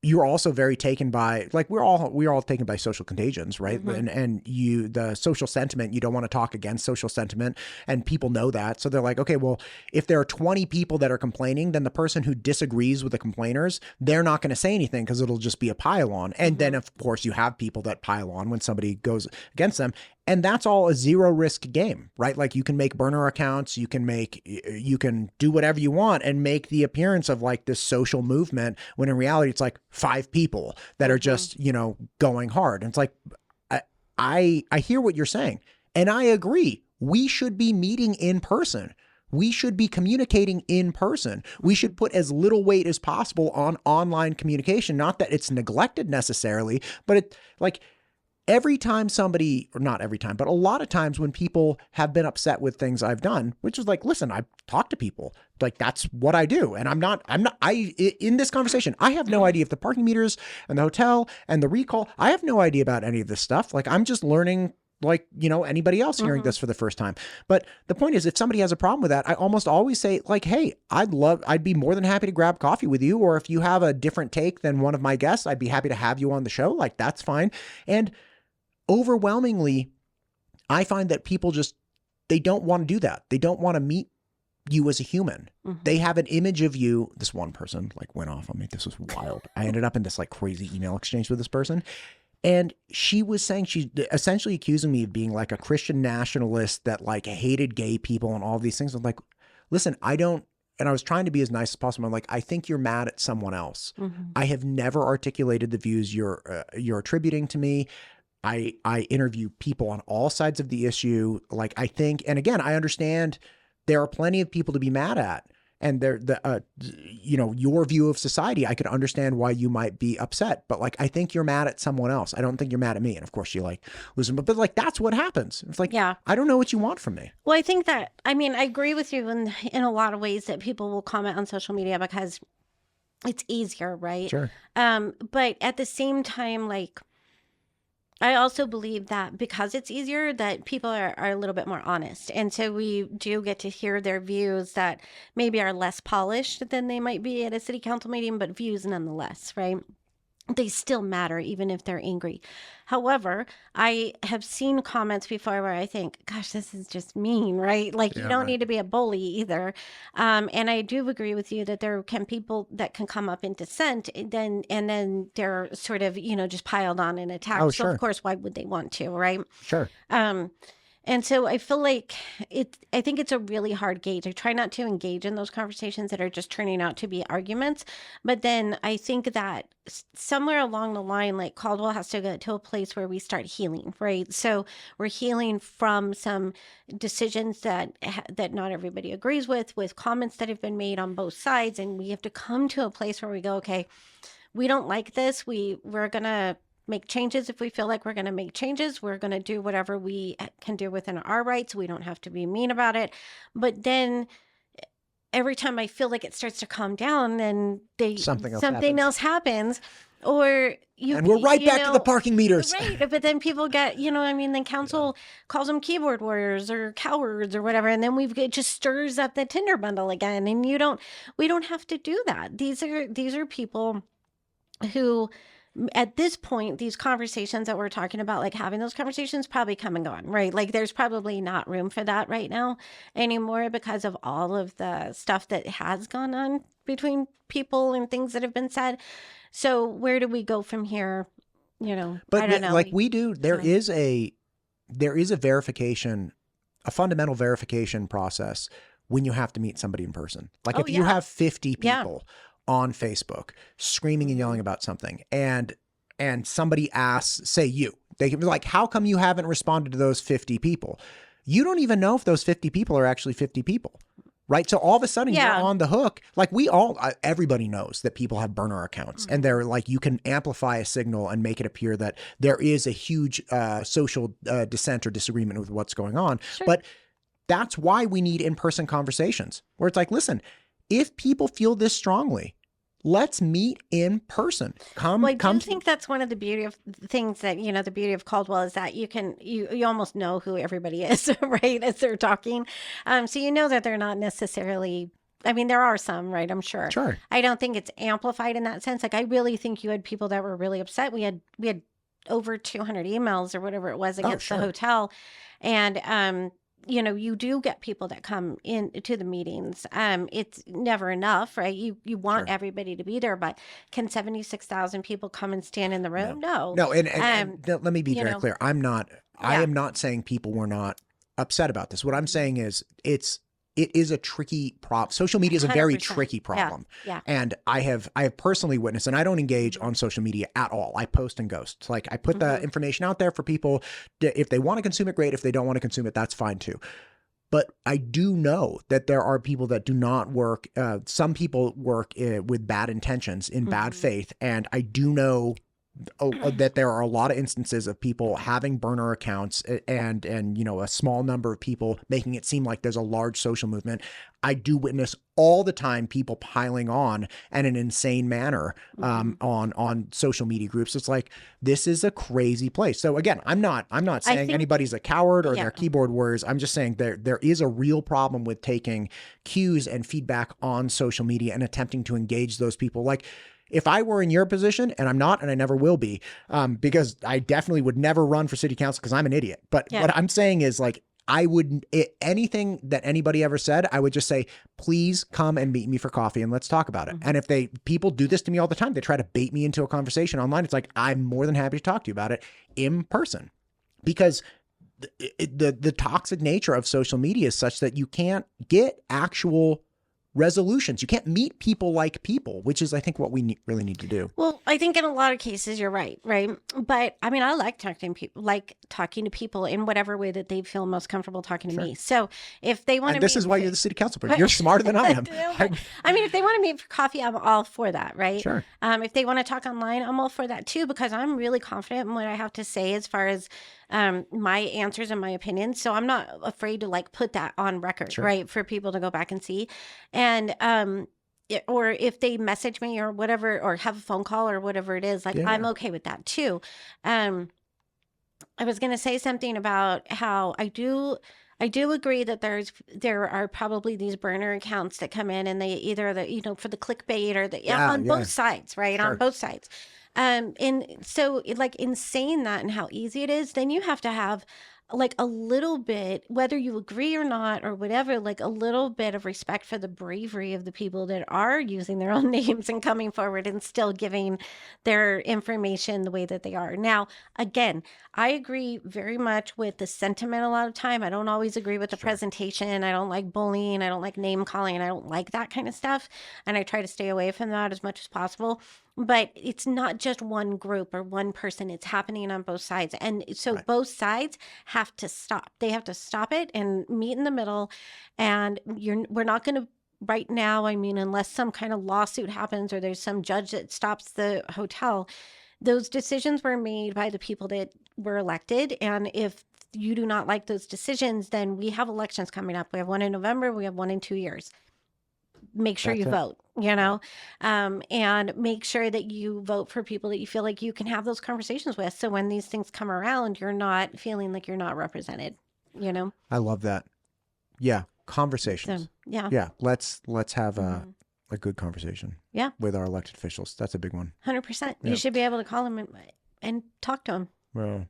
Speaker 1: You're also very taken by, like we're all taken by social contagions, right? Mm-hmm. And the social sentiment, you don't want to talk against social sentiment, and people know that. So they're like, okay, well, if there are 20 people that are complaining, then the person who disagrees with the complainers, they're not going to say anything because it'll just be a pile on. And then of course you have people that pile on when somebody goes against them. And that's all a zero risk game, right? Like you can make burner accounts, you can do whatever you want and make the appearance of like this social movement when in reality it's like 5 people that are just, going hard. And it's like, I hear what you're saying and I agree. We should be meeting in person. We should be communicating in person. We should put as little weight as possible on online communication. Not that it's neglected necessarily, but every time somebody, or not every time, but a lot of times when people have been upset with things I've done, which is like, listen, I talk to people, like that's what I do. And in this conversation, I have no idea if the parking meters and the hotel and the recall, I have no idea about any of this stuff. Like I'm just learning like, anybody else hearing this for the first time. But the point is, if somebody has a problem with that, I almost always say like, hey, I'd be more than happy to grab coffee with you. Or if you have a different take than one of my guests, I'd be happy to have you on the show. Like that's fine. And overwhelmingly, I find that people they don't want to do that. They don't want to meet you as a human. They have an image of you. This one person like went off on me. This was wild. I ended up in this like crazy email exchange with this person. And she was saying, she's essentially accusing me of being like a Christian nationalist that like hated gay people and all these things. I'm like, listen, and I was trying to be as nice as possible. I'm like, I think you're mad at someone else. I have never articulated the views you're attributing to me. I interview people on all sides of the issue. Like I think, and again, I understand there are plenty of people to be mad at. And your view of society, I could understand why you might be upset, but like, I think you're mad at someone else. I don't think you're mad at me. And of course you like listen, but like, that's what happens. It's like, yeah, I don't know what you want from me.
Speaker 2: Well, I think that, I agree with you in a lot of ways that people will comment on social media because it's easier, right?
Speaker 1: Sure.
Speaker 2: But at the same time, like, I also believe that because it's easier that people are a little bit more honest. And so we do get to hear their views that maybe are less polished than they might be at a city council meeting, but views nonetheless, right? They still matter even if they're angry. However, I have seen comments before where I think, gosh, this is just mean, right? Like you don't need to be a bully either. And I do agree with you that there can people that can come up in dissent and then they're sort of, just piled on and attacked.
Speaker 1: Oh,
Speaker 2: so
Speaker 1: sure.
Speaker 2: of course, why would they want to, right?
Speaker 1: Sure.
Speaker 2: And so I feel like I think it's a really hard gauge. I try not to engage in those conversations that are just turning out to be arguments. But then I think that somewhere along the line, like Caldwell has to get to a place where we start healing, right? So we're healing from some decisions that not everybody agrees with comments that have been made on both sides. And we have to come to a place where we go, okay, we don't like this. We're going to make changes if we feel like we're going to make changes. We're going to do whatever we can do within our rights. We don't have to be mean about it. But then every time I feel like it starts to calm down, then something else happens. Or
Speaker 1: and we're right back to the parking meters.
Speaker 2: Right. But then people get, then council calls them keyboard warriors or cowards or whatever. And then it just stirs up the Tinder bundle again. And we don't have to do that. These are people who, at this point, these conversations that we're talking about, like having those conversations probably come and gone, right? Like there's probably not room for that right now anymore because of all of the stuff that has gone on between people and things that have been said. So where do we go from here?
Speaker 1: But
Speaker 2: I don't know.
Speaker 1: Like we do, there is a verification, a fundamental verification process when you have to meet somebody in person. Like if you have 50 people on Facebook screaming and yelling about something and somebody asks, say they can be like, how come you haven't responded to those 50 people? You don't even know if those 50 people are actually 50 people, right? So all of a sudden you're on the hook. Like everybody knows that people have burner accounts and they're like, you can amplify a signal and make it appear that there is a huge social dissent or disagreement with what's going on. Sure. But that's why we need in-person conversations where it's like, listen, if people feel this strongly, let's meet in person.
Speaker 2: I do think that's one of the beauty of things that, the beauty of Caldwell is that you almost know who everybody is, right, as they're talking. So that they're not necessarily, there are some, right, I'm sure.
Speaker 1: Sure.
Speaker 2: I don't think it's amplified in that sense. Like, I really think you had people that were really upset. We had over 200 emails or whatever it was against the hotel. And, you do get people that come in to the meetings. It's never enough, right? You want
Speaker 1: Sure.
Speaker 2: everybody to be there, but can 76,000 people come and stand in the room? No.
Speaker 1: No, and let me be very clear. I am not saying people were not upset about this. What I'm saying is it is a tricky problem. Social media is a very
Speaker 2: 100%.
Speaker 1: tricky problem.
Speaker 2: Yeah.
Speaker 1: And I have personally witnessed, and I don't engage on social media at all. I post and ghost. Like I put the information out there for people. If they want to consume it, great. If they don't want to consume it, that's fine too. But I do know that there are people that do not work. Some people work with bad intentions, in bad faith. And I do know that there are a lot of instances of people having burner accounts and a small number of people making it seem like there's a large social movement. I do witness all the time people piling on in an insane manner on social media groups. It's like, this is a crazy place. So again, I'm not saying anybody's a coward or they're keyboard warriors. I'm just saying there is a real problem with taking cues and feedback on social media and attempting to engage those people. Like, if I were in your position, and I'm not, and I never will be, because I definitely would never run for city council because I'm an idiot. But what I'm saying is, like, anything that anybody ever said, I would just say, please come and meet me for coffee and let's talk about it. And if people do this to me all the time, they try to bait me into a conversation online. It's like, I'm more than happy to talk to you about it in person, because the toxic nature of social media is such that you can't get actual resolutions. You can't meet people like people, which is, I think, what we really need to do.
Speaker 2: Well, I think in a lot of cases you're right? But I mean, I like talking to people in whatever way that they feel most comfortable talking to me. So if they want to,
Speaker 1: this is why you're the city council person. You're smarter than I am.
Speaker 2: I mean, if they want to meet for coffee, I'm all for that, right?
Speaker 1: Sure.
Speaker 2: If they want to talk online, I'm all for that too, because I'm really confident in what I have to say as far as my answers and my opinions. So I'm not afraid to put that on record, right, for people to go back and see. And or if they message me or whatever, or have a phone call or whatever it is, I'm okay with that too. I was going to say something about how I do agree that there are probably these burner accounts that come in and they either for the clickbait or on both sides, right? On both sides. And so in saying that and how easy it is, then you have to have a little bit, whether you agree or not or whatever, a little bit of respect for the bravery of the people that are using their own names and coming forward and still giving their information the way that they are. Now, again, I agree very much with the sentiment a lot of time. I don't always agree with the presentation. I don't like bullying. I don't like name calling. I don't like that kind of stuff. And I try to stay away from that as much as possible. But it's not just one group or one person. It's happening on both sides. And so both sides have to stop. They have to stop it and meet in the middle. And we're not going to right now, I mean, unless some kind of lawsuit happens or there's some judge that stops the hotel, those decisions were made by the people that were elected. And if you do not like those decisions, then we have elections coming up. We have one in November. We have one in 2 years. Make sure you vote, and make sure that you vote for people that you feel like you can have those conversations with. So when these things come around, you're not feeling like you're not represented,
Speaker 1: I love that. Yeah. Conversations.
Speaker 2: So, yeah.
Speaker 1: Yeah. Let's have a good conversation.
Speaker 2: Yeah.
Speaker 1: With our elected officials. That's a big one.
Speaker 2: 100%. You should be able to call them and talk to them.
Speaker 1: Well,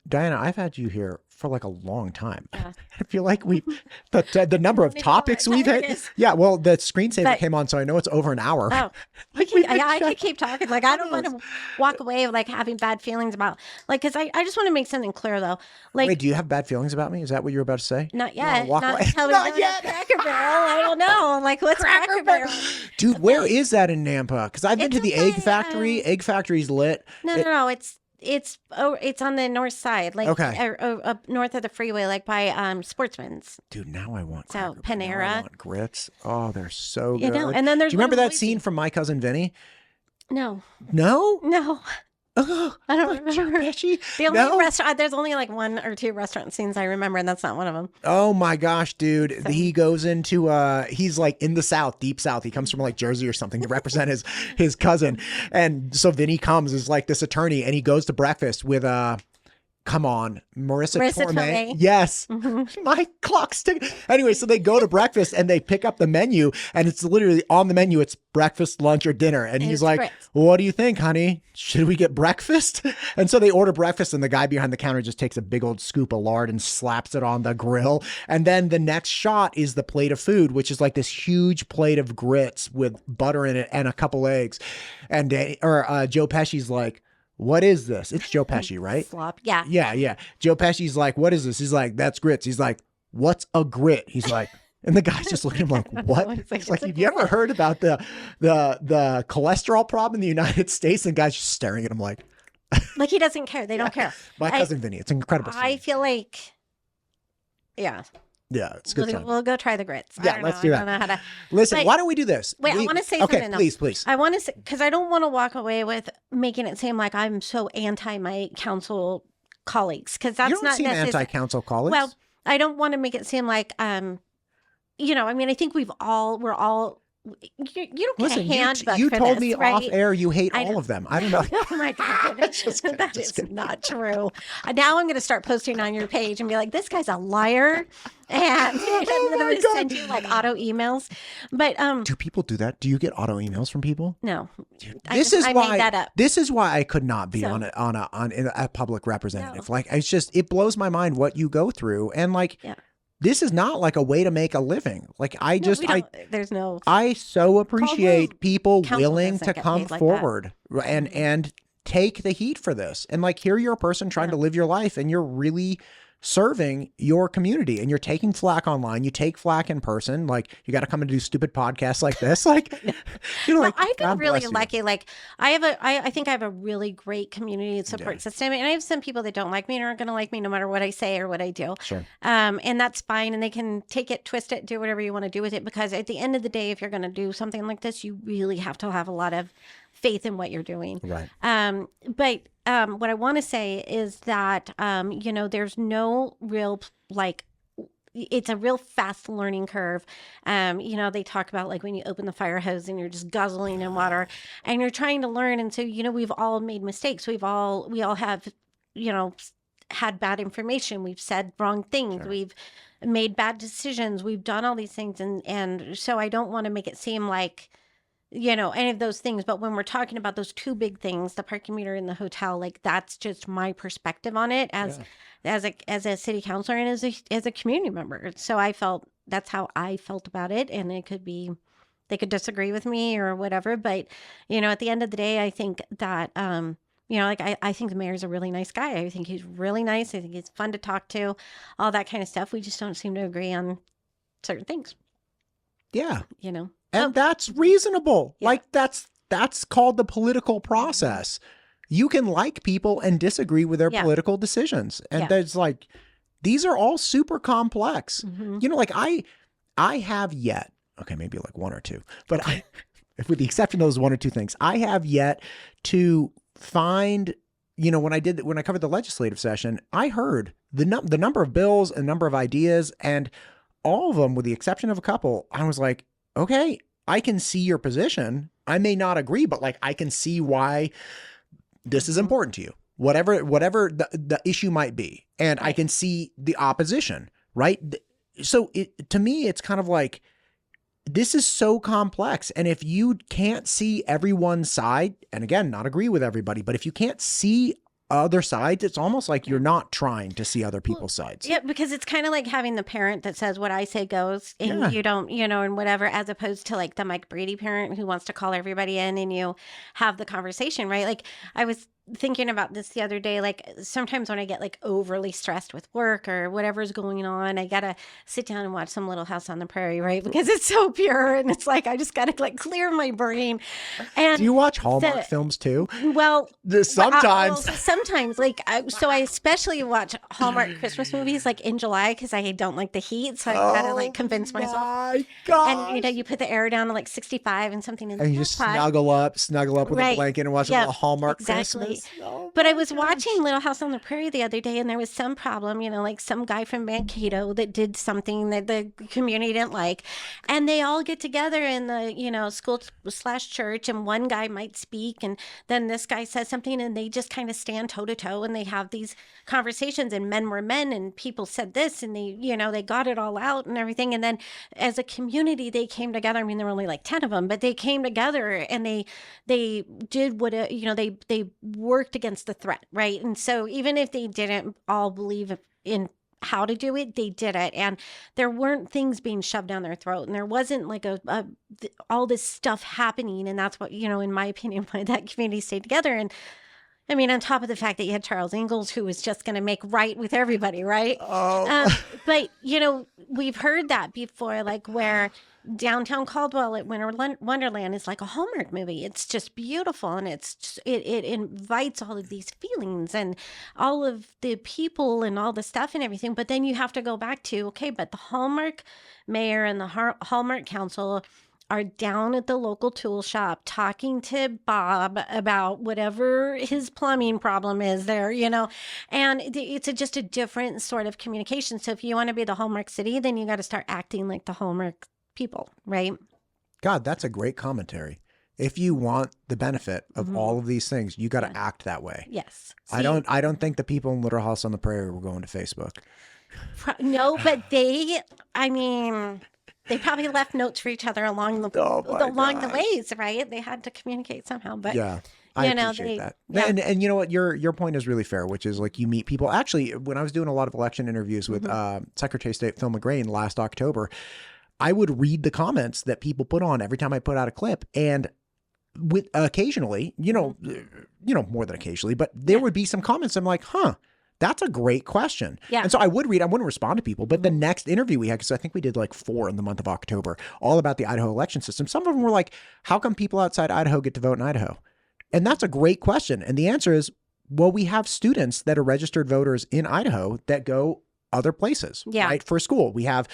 Speaker 1: Diana, I've had you here for a long time.
Speaker 2: Yeah.
Speaker 1: I feel like the number of topics we've had. Yeah, well, the screensaver came on, so I know it's over an hour.
Speaker 2: Oh, I could keep talking. I don't want to walk away having bad feelings about, because I just want to make something clear though.
Speaker 1: Wait, do you have bad feelings about me? Is that what you were about to say?
Speaker 2: Not yet.
Speaker 1: Walk away.
Speaker 2: Not yet. Cracker Barrel. I don't know. What's Cracker Barrel?
Speaker 1: Dude, where is that in Nampa? Because I've been to the Egg Factory. Egg Factory's lit.
Speaker 2: No. It's on the north side, north of the freeway, by Sportsman's.
Speaker 1: Dude, now I want
Speaker 2: Panera.
Speaker 1: I want grits. Oh, they're so good.
Speaker 2: And then there's.
Speaker 1: Do you remember that scene from My Cousin Vinny?
Speaker 2: No.
Speaker 1: No?
Speaker 2: No.
Speaker 1: Oh,
Speaker 2: I don't remember. The only restaurant, there's only 1 or 2 restaurant scenes I remember, and that's not one of them.
Speaker 1: Oh my gosh, dude. So. He goes into, he's in the South, deep South. He comes from Jersey or something to represent his cousin. And so Vinny comes as this attorney, and he goes to breakfast with, Come on, Marissa
Speaker 2: Marissa
Speaker 1: Tomei.
Speaker 2: Tomei.
Speaker 1: Yes. My clock's ticking. Anyway, so they go to breakfast and they pick up the menu, and it's literally on the menu. It's breakfast, lunch, or dinner. And he's
Speaker 2: it's
Speaker 1: like,
Speaker 2: grits.
Speaker 1: what do you think, honey? Should we get breakfast? And so they order breakfast, and the guy behind the counter just takes a big old scoop of lard and slaps it on the grill. And then the next shot is the plate of food, which is like this huge plate of grits with butter in it and a couple eggs. And Joe Pesci's like, what is this? It's Joe Pesci, right?
Speaker 2: Slop. Yeah.
Speaker 1: Yeah. Joe Pesci's like, what is this? He's like, that's grits. He's like, what's a grit? He's like, and the guy's just looking at him like, what? He's like, have you ever heard about the cholesterol problem in the United States? And the guy's just staring at him like
Speaker 2: he doesn't care. They don't care.
Speaker 1: My cousin Vinny. It's an incredible story.
Speaker 2: I feel like, yeah.
Speaker 1: Yeah, it's good time.
Speaker 2: We'll go try the grits.
Speaker 1: Yeah, let's do that.
Speaker 2: I don't know how to.
Speaker 1: Listen, why don't we do this?
Speaker 2: Wait, I want to say
Speaker 1: okay,
Speaker 2: something.
Speaker 1: Please.
Speaker 2: I want to say, because I don't want to walk away with making it seem like I'm so anti my council colleagues, because that's
Speaker 1: you don't
Speaker 2: not
Speaker 1: seem anti-council colleagues.
Speaker 2: Well, I don't want to make it seem like, I mean, I think we're all. You don't get
Speaker 1: Listen,
Speaker 2: a handbook
Speaker 1: you
Speaker 2: for
Speaker 1: told
Speaker 2: this,
Speaker 1: me
Speaker 2: right?
Speaker 1: off air you hate all of them. I don't know.
Speaker 2: Oh my God. That is not true. Now I'm going to start posting on your page and be like, this guy's a liar. And I'm going to send you like auto emails. But
Speaker 1: do people do that? Do you get auto emails from people?
Speaker 2: No.
Speaker 1: I made
Speaker 2: that up.
Speaker 1: This is why I could not be on a public representative. No. Like, it blows my mind what you go through. And like, this is not like a way to make a living. Like I so appreciate people willing to come forward and take the heat for this. And like, here you're a person trying to live your life and you're really serving your community and you're taking flack online. You take flack in person. Like you got to come and do stupid podcasts like this. Like,
Speaker 2: I've been really lucky. Like I think I have a really great community support system, and I have some people that don't like me and aren't going to like me no matter what I say or what I do.
Speaker 1: Sure.
Speaker 2: And that's fine. And they can take it, twist it, do whatever you want to do with it. Because at the end of the day, if you're going to do something like this, you really have to have a lot of faith in what you're doing.
Speaker 1: Right.
Speaker 2: But what I want to say is that, there's no real, it's a real fast learning curve. They talk about like when you open the fire hose and you're just guzzling in water and you're trying to learn. And so, we've all made mistakes. We all have, had bad information. We've said wrong things.
Speaker 1: Sure.
Speaker 2: We've made bad decisions. We've done all these things. And so I don't want to make it seem like, any of those things. But when we're talking about those two big things, the parking meter and the hotel, like that's just my perspective on it as a city councilor and as a community member. So that's how I felt about it. And it could be, they could disagree with me or whatever. But, at the end of the day, I think that, I think the mayor's a really nice guy. I think he's really nice. I think he's fun to talk to, all that kind of stuff. We just don't seem to agree on certain things.
Speaker 1: Yeah.
Speaker 2: And
Speaker 1: that's reasonable.
Speaker 2: Yeah.
Speaker 1: Like that's called the political process. You can like people and disagree with their political decisions. And there's like, these are all super complex.
Speaker 2: Mm-hmm.
Speaker 1: Like I have yet, okay, maybe like one or two, but with the exception of those one or two things, I have yet to find, when I covered the legislative session, I heard the number of bills and number of ideas, and all of them, with the exception of a couple, I was like, okay, I can see your position. I may not agree, but like I can see why this is important to you, whatever the issue might be. And I can see the opposition, right? So to me, it's kind of like, this is so complex. And if you can't see everyone's side, and again, not agree with everybody, but if you can't see other sides, it's almost like you're not trying to see other people's sides.
Speaker 2: Yeah, because it's kind of like having the parent that says what I say goes, and you don't, and whatever, as opposed to like the Mike Brady parent who wants to call everybody in and you have the conversation, right? Like I was thinking about this the other day. Like sometimes when I get like overly stressed with work or whatever's going on, I gotta sit down and watch some Little House on the Prairie, right? Because it's so pure, and it's like I just gotta like clear my brain. And
Speaker 1: do you watch Hallmark films too?
Speaker 2: Well,
Speaker 1: sometimes.
Speaker 2: Sometimes, like I especially watch Hallmark Christmas movies like in July because I don't like the heat, so I gotta like convince myself.
Speaker 1: My God.
Speaker 2: And you put the air down to like 65 and something,
Speaker 1: and you just snuggle up with a blanket and watch a little Hallmark Christmas. Oh
Speaker 2: But I
Speaker 1: my
Speaker 2: was
Speaker 1: gosh.
Speaker 2: watching Little House on the Prairie the other day, and there was some problem, like some guy from Mankato that did something that the community didn't like. And they all get together in the, school/church, and one guy might speak, and then this guy says something, and they just kind of stand toe to toe, and they have these conversations, and men were men, and people said this, and they got it all out and everything. And then as a community, they came together. I mean, there were only like 10 of them, but they came together, and they did what, they worked against the threat, right? And so even if they didn't all believe in how to do it, they did it. And there weren't things being shoved down their throat. And there wasn't like all this stuff happening. And that's what, in my opinion, why that community stayed together. And I mean, on top of the fact that you had Charles Ingalls, who was just going to make right with everybody, right? But, we've heard that before, like where downtown Caldwell at Winter Wonderland is like a Hallmark movie. It's just beautiful, and it invites all of these feelings and all of the people and all the stuff and everything. But then you have to go back to, okay, but the Hallmark mayor and the Hallmark council are down at the local tool shop talking to Bob about whatever his plumbing problem is there, and it's just a different sort of communication. So if you want to be the Hallmark city, then you got to start acting like the Hallmark people, right?
Speaker 1: God, that's a great commentary. If you want the benefit of all of these things, you got to act that way.
Speaker 2: Yes.
Speaker 1: I don't think the people in Little House on the Prairie were going to Facebook.
Speaker 2: No, but they probably left notes for each other along the ways, right? They had to communicate somehow, but
Speaker 1: yeah. I appreciate that. Yeah. And you know what? Your point is really fair, which is like you meet people. Actually, when I was doing a lot of election interviews with Secretary of State Phil McGrain last October, I would read the comments that people put on every time I put out a clip. And with occasionally, more than occasionally, but there would be some comments. I'm like, that's a great question. Yeah. And so I wouldn't respond to people. But the next interview we had, because I think we did like 4 in the month of October, all about the Idaho election system. Some of them were like, how come people outside Idaho get to vote in Idaho? And that's a great question. And the answer is, well, we have students that are registered voters in Idaho that go other places, right? For school. We have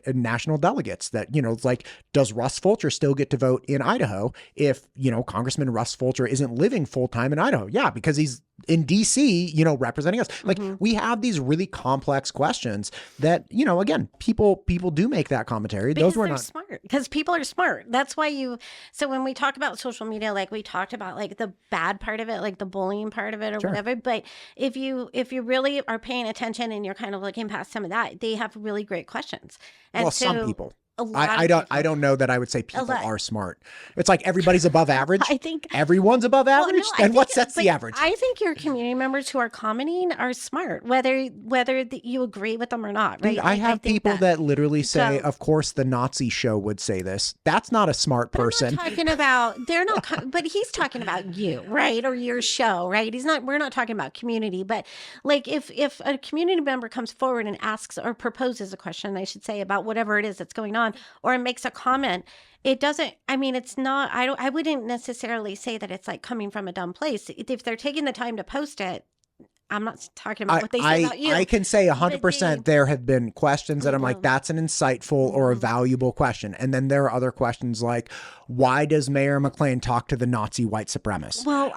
Speaker 1: national delegates that, it's like, does Russ Fulcher still get to vote in Idaho if, Congressman Russ Fulcher isn't living full time in Idaho? Yeah, because he's in DC, representing us. Like we have these really complex questions that, again, people do make that commentary.
Speaker 2: Because
Speaker 1: those were
Speaker 2: they're
Speaker 1: not
Speaker 2: smart. Because people are smart. That's why so when we talk about social media, like we talked about like the bad part of it, like the bullying part of it or whatever. But if you really are paying attention and you're kind of looking past some of that, they have really great questions. And
Speaker 1: some people. I don't know that I would say people are smart. It's like everybody's above average. I think everyone's above average. And what sets the average?
Speaker 2: I think your community members who are commenting are smart, whether you agree with them or not. Right?
Speaker 1: Dude, I have people that literally say, "Of course, the Nazi show would say this." That's not a smart person.
Speaker 2: They're not. But he's talking about you, right, or your show, right? We're not talking about community. But like, if a community member comes forward and asks or proposes a question, I should say, about whatever it is that's going on, or makes a comment, it's not, I wouldn't necessarily say that it's like coming from a dumb place. If they're taking the time to post it, I'm not talking about what they say about you.
Speaker 1: I can say 100% there have been questions that I'm like, that's an insightful or a valuable question. And then there are other questions like, why does Mayor McLean talk to the Nazi white supremacists?
Speaker 2: Well,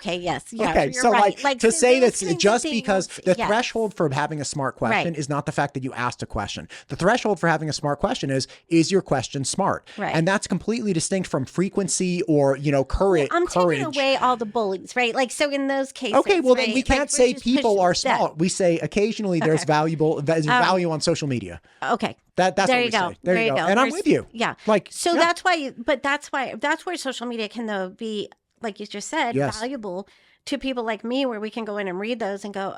Speaker 2: yes. Yeah,
Speaker 1: okay,
Speaker 2: you're
Speaker 1: so
Speaker 2: right.
Speaker 1: to say that just because the threshold for having a smart question is not the fact that you asked a question. The threshold for having a smart question is your question smart? Right. And that's completely distinct from frequency or, courage.
Speaker 2: I'm taking away all the bullies, right? Like, so in those cases.
Speaker 1: Okay, well, then we can't say people are smart. We say occasionally there's value on social media.
Speaker 2: Okay.
Speaker 1: That's
Speaker 2: there
Speaker 1: what
Speaker 2: you go.
Speaker 1: Say. There you go. And I'm with you.
Speaker 2: Yeah. That's where social media can though be, like you just said, valuable to people like me, where we can go in and read those and go,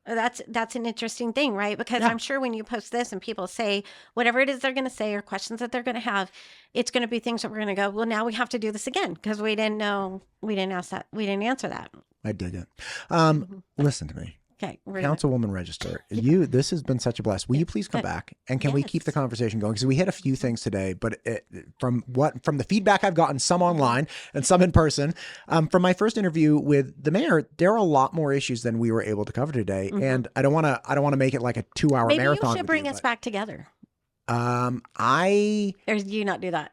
Speaker 2: that's an interesting thing, right? Because I'm sure when you post this and people say whatever it is they're going to say or questions that they're going to have, it's going to be things that we're going to go, well, now we have to do this again because we didn't ask that, we didn't answer that.
Speaker 1: I dig it. Listen to me.
Speaker 2: Okay.
Speaker 1: Councilwoman Register, this has been such a blast. Will you please come back and can we keep the conversation going? Because we hit a few things today, but from the feedback I've gotten, some online and some in person, from my first interview with the mayor, there are a lot more issues than we were able to cover today. And I don't want to make it like a 2-hour marathon.
Speaker 2: Maybe you should bring us back together.
Speaker 1: Or do
Speaker 2: you not do that?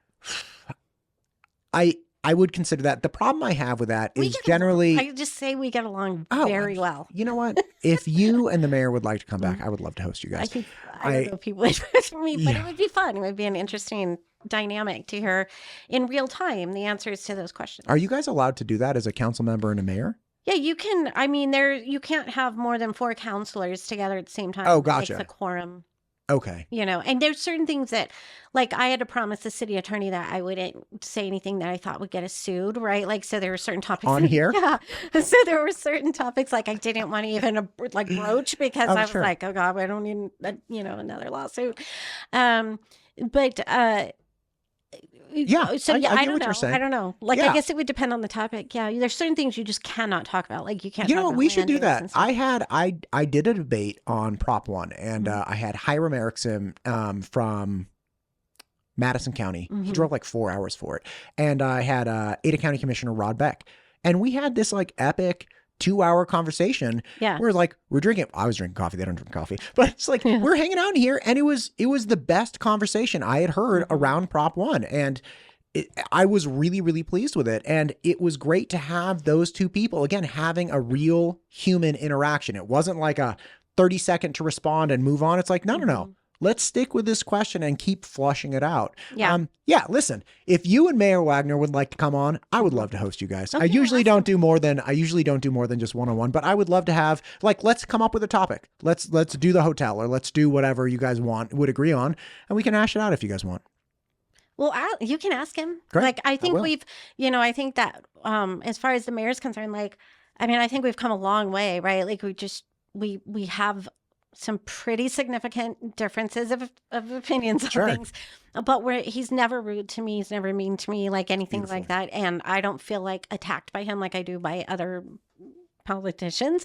Speaker 1: I would consider that. The problem I have with that
Speaker 2: We
Speaker 1: is
Speaker 2: get
Speaker 1: generally,
Speaker 2: along. I just say we get along
Speaker 1: oh,
Speaker 2: very well.
Speaker 1: you know what? If you and the mayor would like to come back, I would love to host you
Speaker 2: I
Speaker 1: guys.
Speaker 2: think I don't know if people would for me, but
Speaker 1: Yeah.
Speaker 2: it would be fun. It would be an interesting dynamic to hear in real time the answers to those questions.
Speaker 1: Are you guys allowed to do that as a council member and a mayor?
Speaker 2: Yeah, you can. I mean, you can't have more than 4 counselors together at the same time.
Speaker 1: Oh,
Speaker 2: That makes
Speaker 1: gotcha.
Speaker 2: a quorum.
Speaker 1: Okay.
Speaker 2: You know, and there's certain things that, like, I had to promise the city attorney that I wouldn't say anything that I thought would get us sued, right? Like, so there were certain topics
Speaker 1: On here?
Speaker 2: Yeah. So there were certain topics like I didn't want to even like broach because
Speaker 1: Oh,
Speaker 2: I was
Speaker 1: sure.
Speaker 2: like, oh God, I don't need another lawsuit. But
Speaker 1: Yeah,
Speaker 2: so
Speaker 1: I
Speaker 2: yeah,
Speaker 1: get
Speaker 2: I don't
Speaker 1: what
Speaker 2: know.
Speaker 1: you're saying.
Speaker 2: I don't know. Like,
Speaker 1: Yeah.
Speaker 2: I guess it would depend on the topic. Yeah, there's certain things you just cannot talk about. Like, you can't.
Speaker 1: You
Speaker 2: talk
Speaker 1: know what?
Speaker 2: about
Speaker 1: We should
Speaker 2: land
Speaker 1: do
Speaker 2: use
Speaker 1: that.
Speaker 2: and stuff.
Speaker 1: I did a debate on Prop 1, and I had Hiram Erickson from Madison County. He drove like 4 hours for it. And I had Ada County Commissioner Rod Beck. And we had this like epic 2-hour conversation
Speaker 2: Yeah.
Speaker 1: where like we're drinking. I was drinking coffee. They don't drink coffee. But it's like we're hanging out in here. And it was the best conversation I had heard around Prop 1. And I was really, really pleased with it. And it was great to have those two people, again, having a real human interaction. It wasn't like a 30-second to respond and move on. It's like, no. Let's stick with this question and keep flushing it out.
Speaker 2: Yeah.
Speaker 1: Yeah. Listen, if you and Mayor Wagner would like to come on, I would love to host you guys. I
Speaker 2: Okay,
Speaker 1: usually
Speaker 2: awesome.
Speaker 1: don't do more than just one-on-one, but I would love to have, like, let's come up with a topic. Let's do the hotel, or let's do whatever you guys would agree on, and we can hash it out if you guys want.
Speaker 2: Well, you can ask him.
Speaker 1: Great.
Speaker 2: Like, I think
Speaker 1: will.
Speaker 2: I think that as far as the mayor's concerned, like, I mean, I think we've come a long way, right? Like, we have some pretty significant differences of opinions
Speaker 1: Sure.
Speaker 2: on things, but he's never rude to me. He's never mean to me, like anything like that. And I don't feel like attacked by him like I do by other politicians.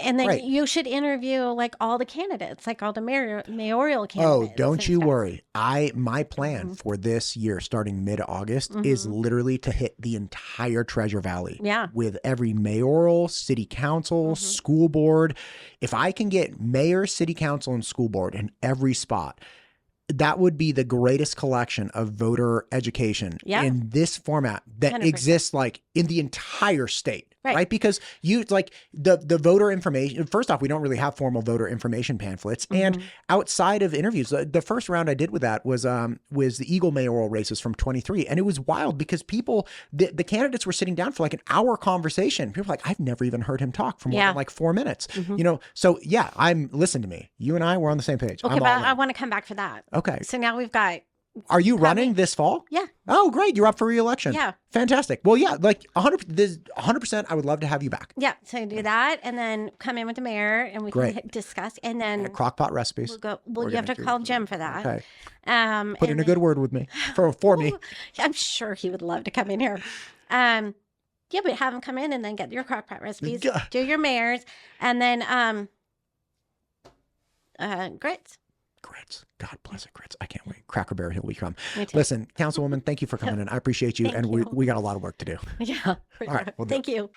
Speaker 2: And then
Speaker 1: Right.
Speaker 2: you should interview like all the candidates, like all the mayoral
Speaker 1: Oh,
Speaker 2: candidates.
Speaker 1: don't
Speaker 2: and
Speaker 1: you
Speaker 2: stuff.
Speaker 1: worry. My plan for this year, starting mid-August, is literally to hit the entire Treasure Valley.
Speaker 2: Yeah.
Speaker 1: With every mayoral, city council, school board. If I can get mayor, city council, and school board in every spot, that would be the greatest collection of voter education
Speaker 2: Yeah.
Speaker 1: in this format that
Speaker 2: 100%.
Speaker 1: exists like in the entire state.
Speaker 2: Right.
Speaker 1: Right. Because you like the voter information. First off, we don't really have formal voter information pamphlets. And outside of interviews, the first round I did with that was the Eagle mayoral races from 23. And it was wild because the candidates were sitting down for like an hour conversation. People were like, I've never even heard him talk for more than like 4 minutes. You know, so yeah, listen to me. You and I were on the same page.
Speaker 2: Okay,
Speaker 1: I'm
Speaker 2: but
Speaker 1: all in.
Speaker 2: I want to come back for that.
Speaker 1: Okay.
Speaker 2: So now we've got.
Speaker 1: Are you running this fall?
Speaker 2: Yeah.
Speaker 1: Oh, great. You're up for re-election.
Speaker 2: Yeah.
Speaker 1: Fantastic. Well, yeah, like 100%, I would love to have you back.
Speaker 2: Yeah, so do that, and then come in with the mayor, and we
Speaker 1: Great.
Speaker 2: can discuss, and then
Speaker 1: Crockpot recipes.
Speaker 2: we'll go.
Speaker 1: We're
Speaker 2: Well, you have
Speaker 1: gonna
Speaker 2: to
Speaker 1: do-
Speaker 2: call Jim for that.
Speaker 1: Okay. Put
Speaker 2: And
Speaker 1: in a
Speaker 2: then-
Speaker 1: good word with me for me.
Speaker 2: I'm sure he would love to come in here. Yeah, but have him come in and then get your crockpot recipes,
Speaker 1: Yeah.
Speaker 2: do your mayors, and then grits.
Speaker 1: Grits. God bless it, grits. I can't wait. Cracker Barrel Hill we come.
Speaker 2: Me too.
Speaker 1: Listen, Councilwoman, thank you for coming in. I appreciate you.
Speaker 2: Thank
Speaker 1: And
Speaker 2: you.
Speaker 1: we got a lot of work to do.
Speaker 2: Yeah. For
Speaker 1: All right,
Speaker 2: sure.
Speaker 1: we'll do
Speaker 2: Thank you.